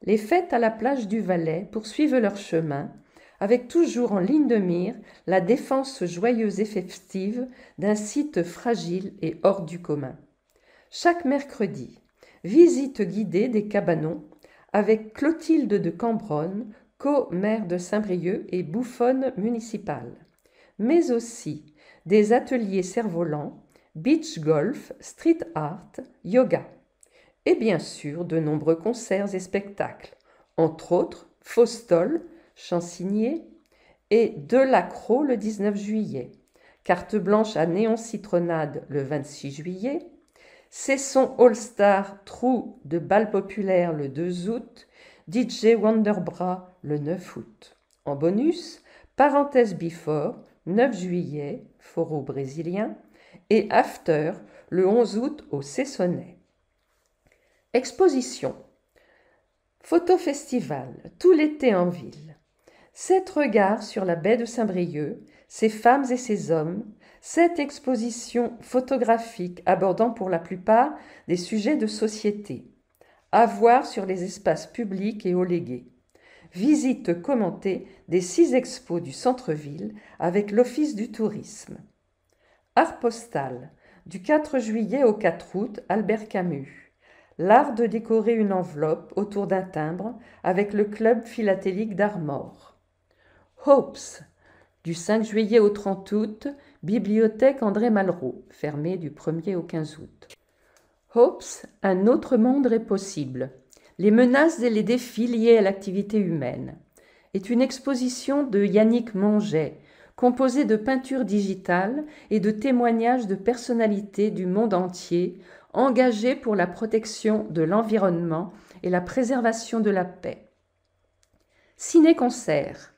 Les fêtes à la plage du Valais poursuivent leur chemin, avec toujours en ligne de mire la défense joyeuse et festive d'un site fragile et hors du commun. Chaque mercredi, visite guidée des cabanons avec Clotilde de Cambronne, co-maire de Saint-Brieuc et bouffonne municipale, mais aussi des ateliers cerfs-volants, beach golf, street art, yoga, et bien sûr de nombreux concerts et spectacles, entre autres Faustol, Chansigné et Delacroix le 19 juillet, Carte blanche à Néon Citronnade le 26 juillet, Cesson All-Star Trou de bal populaire le 2 août, DJ Wonderbra le 9 août. En bonus, Parenthèse Before, 9 juillet, Foro brésilien, et After le 11 août au Cessonnet. Exposition. Photofestival, tout l'été en ville. 7 regards sur la baie de Saint-Brieuc, ses femmes et ses hommes, 7 expositions photographiques abordant pour la plupart des sujets de société. À voir sur les espaces publics et au légué. Visite commentée des 6 expos du centre-ville avec l'Office du tourisme. Art postal, du 4 juillet au 4 août, Albert Camus. L'art de décorer une enveloppe autour d'un timbre avec le club philatélique d'Armor. Hopes, du 5 juillet au 30 août, Bibliothèque André Malraux, fermée du 1er au 15 août. Hopes, un autre monde est possible. Les menaces et les défis liés à l'activité humaine est une exposition de Yannick Monget, composée de peintures digitales et de témoignages de personnalités du monde entier engagées pour la protection de l'environnement et la préservation de la paix. Ciné-concert.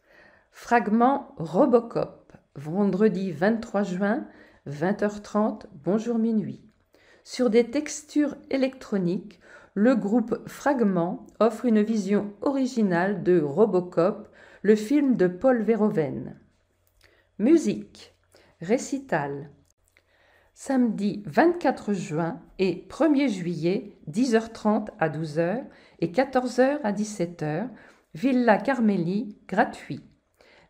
Fragment Robocop, vendredi 23 juin, 20h30, bonjour minuit. Sur des textures électroniques, le groupe Fragment offre une vision originale de Robocop, le film de Paul Verhoeven. Musique. Récital. Samedi 24 juin et 1er juillet, 10h30 à 12h et 14h à 17h, Villa Carmélie, gratuit.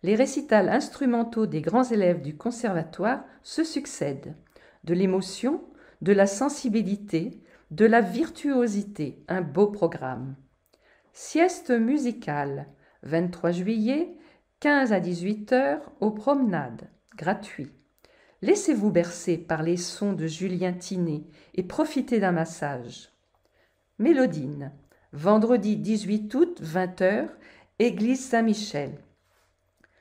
Les récitals instrumentaux des grands élèves du conservatoire se succèdent. De l'émotion, de la sensibilité, de la virtuosité, un beau programme. Sieste musicale, 23 juillet, 15 à 18h, aux promenades, gratuit. Laissez-vous bercer par les sons de Julien Tinet et profitez d'un massage. Mélodine, vendredi 18 août, 20h, église Saint-Michel.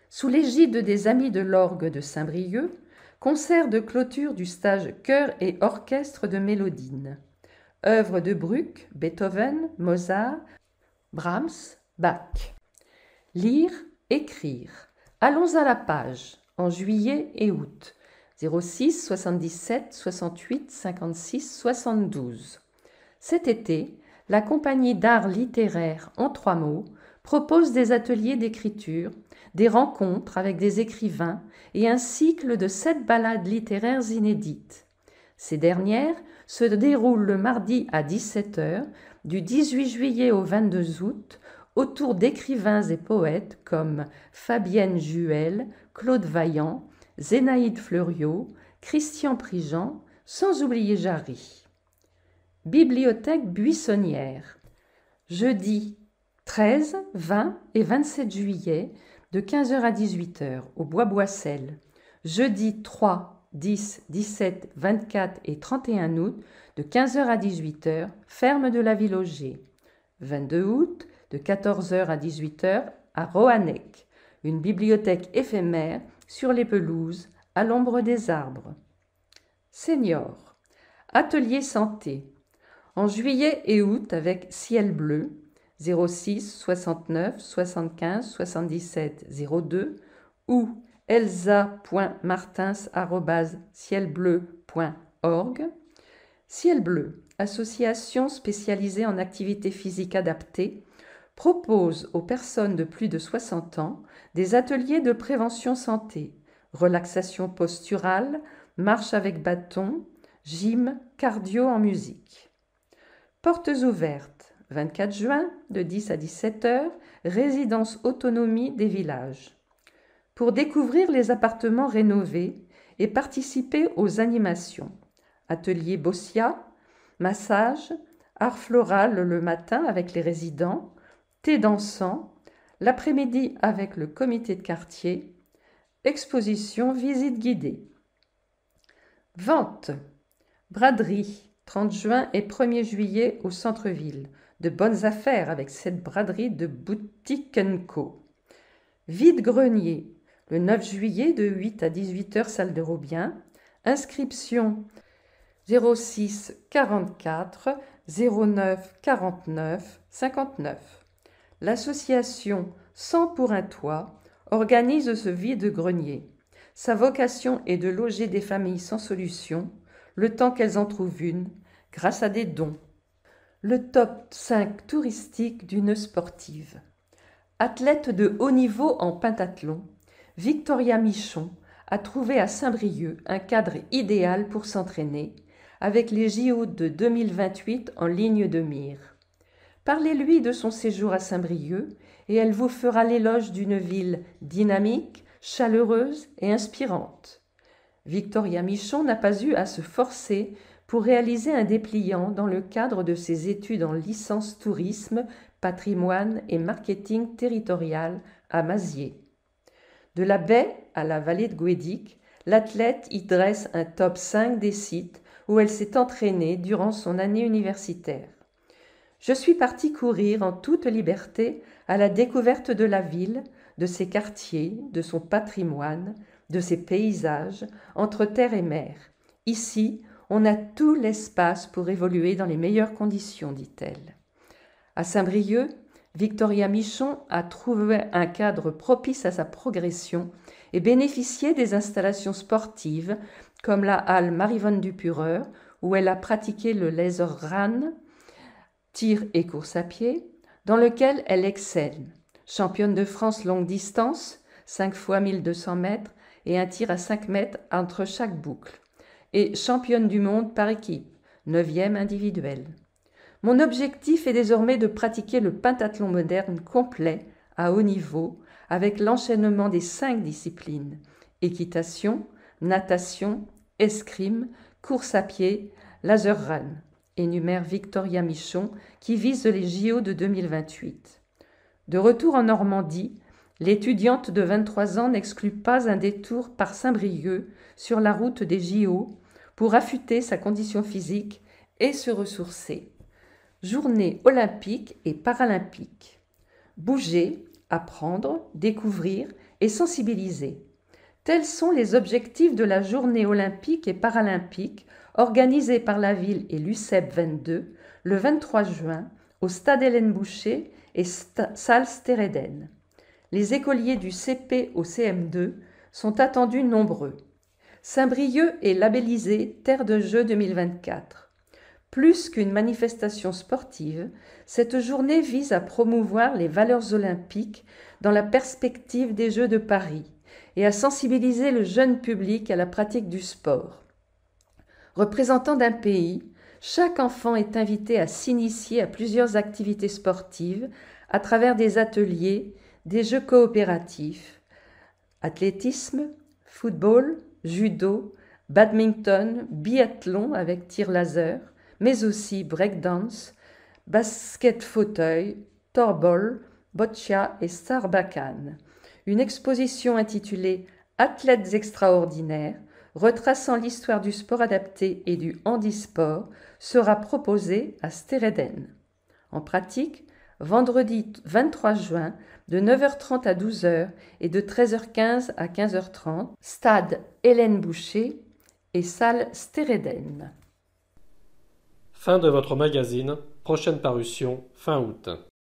Sous l'égide des Amis de l'Orgue de Saint-Brieuc, concert de clôture du stage Chœur et orchestre de Mélodine. Œuvres de Bruch, Beethoven, Mozart, Brahms, Bach. Lire, écrire. Allons à la page, en juillet et août. 06 77 68 56 72. Cet été, la compagnie d'art littéraire en 3 mots propose des ateliers d'écriture, des rencontres avec des écrivains et un cycle de 7 ballades littéraires inédites. Ces dernières se déroulent le mardi à 17h, du 18 juillet au 22 août, autour d'écrivains et poètes comme Fabienne Juel, Claude Vaillant, Zénaïde Fleuriot, Christian Prigent, sans oublier Jarry. Bibliothèque buissonnière. Jeudi 13, 20 et 27 juillet, de 15h à 18h, au Bois-Boissel. Jeudi 3, 10, 17, 24 et 31 août, de 15h à 18h, ferme de la Ville-Auger. 22 août, de 14h à 18h, à Roannec, une bibliothèque éphémère sur les pelouses, à l'ombre des arbres. Senior. Atelier santé. En juillet et août avec Ciel Bleu, 06 69 75 77 02 ou elsa.martins@cielbleu.org. Ciel Bleu, association spécialisée en activités physiques adaptées, propose aux personnes de plus de 60 ans des ateliers de prévention santé, relaxation posturale, marche avec bâton, gym, cardio en musique. Portes ouvertes, 24 juin, de 10 à 17 heures, résidence autonomie des villages. Pour découvrir les appartements rénovés et participer aux animations. Atelier Bossia, massage, art floral le matin avec les résidents, thé dansant, l'après-midi avec le comité de quartier, exposition visite guidée. Vente. Braderie, 30 juin et 1er juillet au centre-ville. De bonnes affaires avec cette braderie de Boutique & Co. Vide-grenier, le 9 juillet de 8 à 18 heures, salle de Robien. Inscription 06 44 09 49 59. L'association 100 pour un toit organise ce vide-grenier. Sa vocation est de loger des familles sans solution, le temps qu'elles en trouvent une, grâce à des dons. Le top 5 touristique d'une sportive. Athlète de haut niveau en pentathlon, Victoria Michon a trouvé à Saint-Brieuc un cadre idéal pour s'entraîner, avec les JO de 2028 en ligne de mire. Parlez-lui de son séjour à Saint-Brieuc et elle vous fera l'éloge d'une ville dynamique, chaleureuse et inspirante. Victoria Michon n'a pas eu à se forcer pour réaliser un dépliant dans le cadre de ses études en licence tourisme, patrimoine et marketing territorial à Mazières. De la baie à la vallée de Guédic, l'athlète y dresse un top 5 des sites où elle s'est entraînée durant son année universitaire. Je suis partie courir en toute liberté à la découverte de la ville, de ses quartiers, de son patrimoine, de ses paysages, entre terre et mer. Ici, on a tout l'espace pour évoluer dans les meilleures conditions, dit-elle. À Saint-Brieuc, Victoria Michon a trouvé un cadre propice à sa progression et bénéficié des installations sportives comme la halle Maryvonne Dupureur, où elle a pratiqué le laser run, tir et course à pied, dans lequel elle excelle. Championne de France longue distance, 5 fois 1200 mètres et un tir à 5 mètres entre chaque boucle. Et championne du monde par équipe, 9e individuelle. Mon objectif est désormais de pratiquer le pentathlon moderne complet, à haut niveau, avec l'enchaînement des 5 disciplines. Équitation, natation, escrime, course à pied, laser run, énumère Victoria Michon, qui vise les JO de 2028. De retour en Normandie, l'étudiante de 23 ans n'exclut pas un détour par Saint-Brieuc sur la route des JO pour affûter sa condition physique et se ressourcer. Journée olympique et paralympique. Bouger, apprendre, découvrir et sensibiliser. Tels sont les objectifs de la journée olympique et paralympique organisée par la ville et l'UCEP 22 le 23 juin au stade Hélène Boucher et salle Stéréden. Les écoliers du CP au CM2 sont attendus nombreux. Saint-Brieuc est labellisé Terre de Jeux 2024. Plus qu'une manifestation sportive, cette journée vise à promouvoir les valeurs olympiques dans la perspective des Jeux de Paris et à sensibiliser le jeune public à la pratique du sport. Représentant d'un pays, chaque enfant est invité à s'initier à plusieurs activités sportives à travers des ateliers, des jeux coopératifs, athlétisme, football, judo, badminton, biathlon avec tir laser, mais aussi breakdance, basket fauteuil, torbol, boccia et sarbacane. Une exposition intitulée « Athlètes extraordinaires » retraçant l'histoire du sport adapté et du handisport sera proposée à Stéréden. En pratique, vendredi 23 juin, de 9h30 à 12h et de 13h15 à 15h30, stade Hélène Boucher et salle Stéréden. Fin de votre magazine, prochaine parution fin août.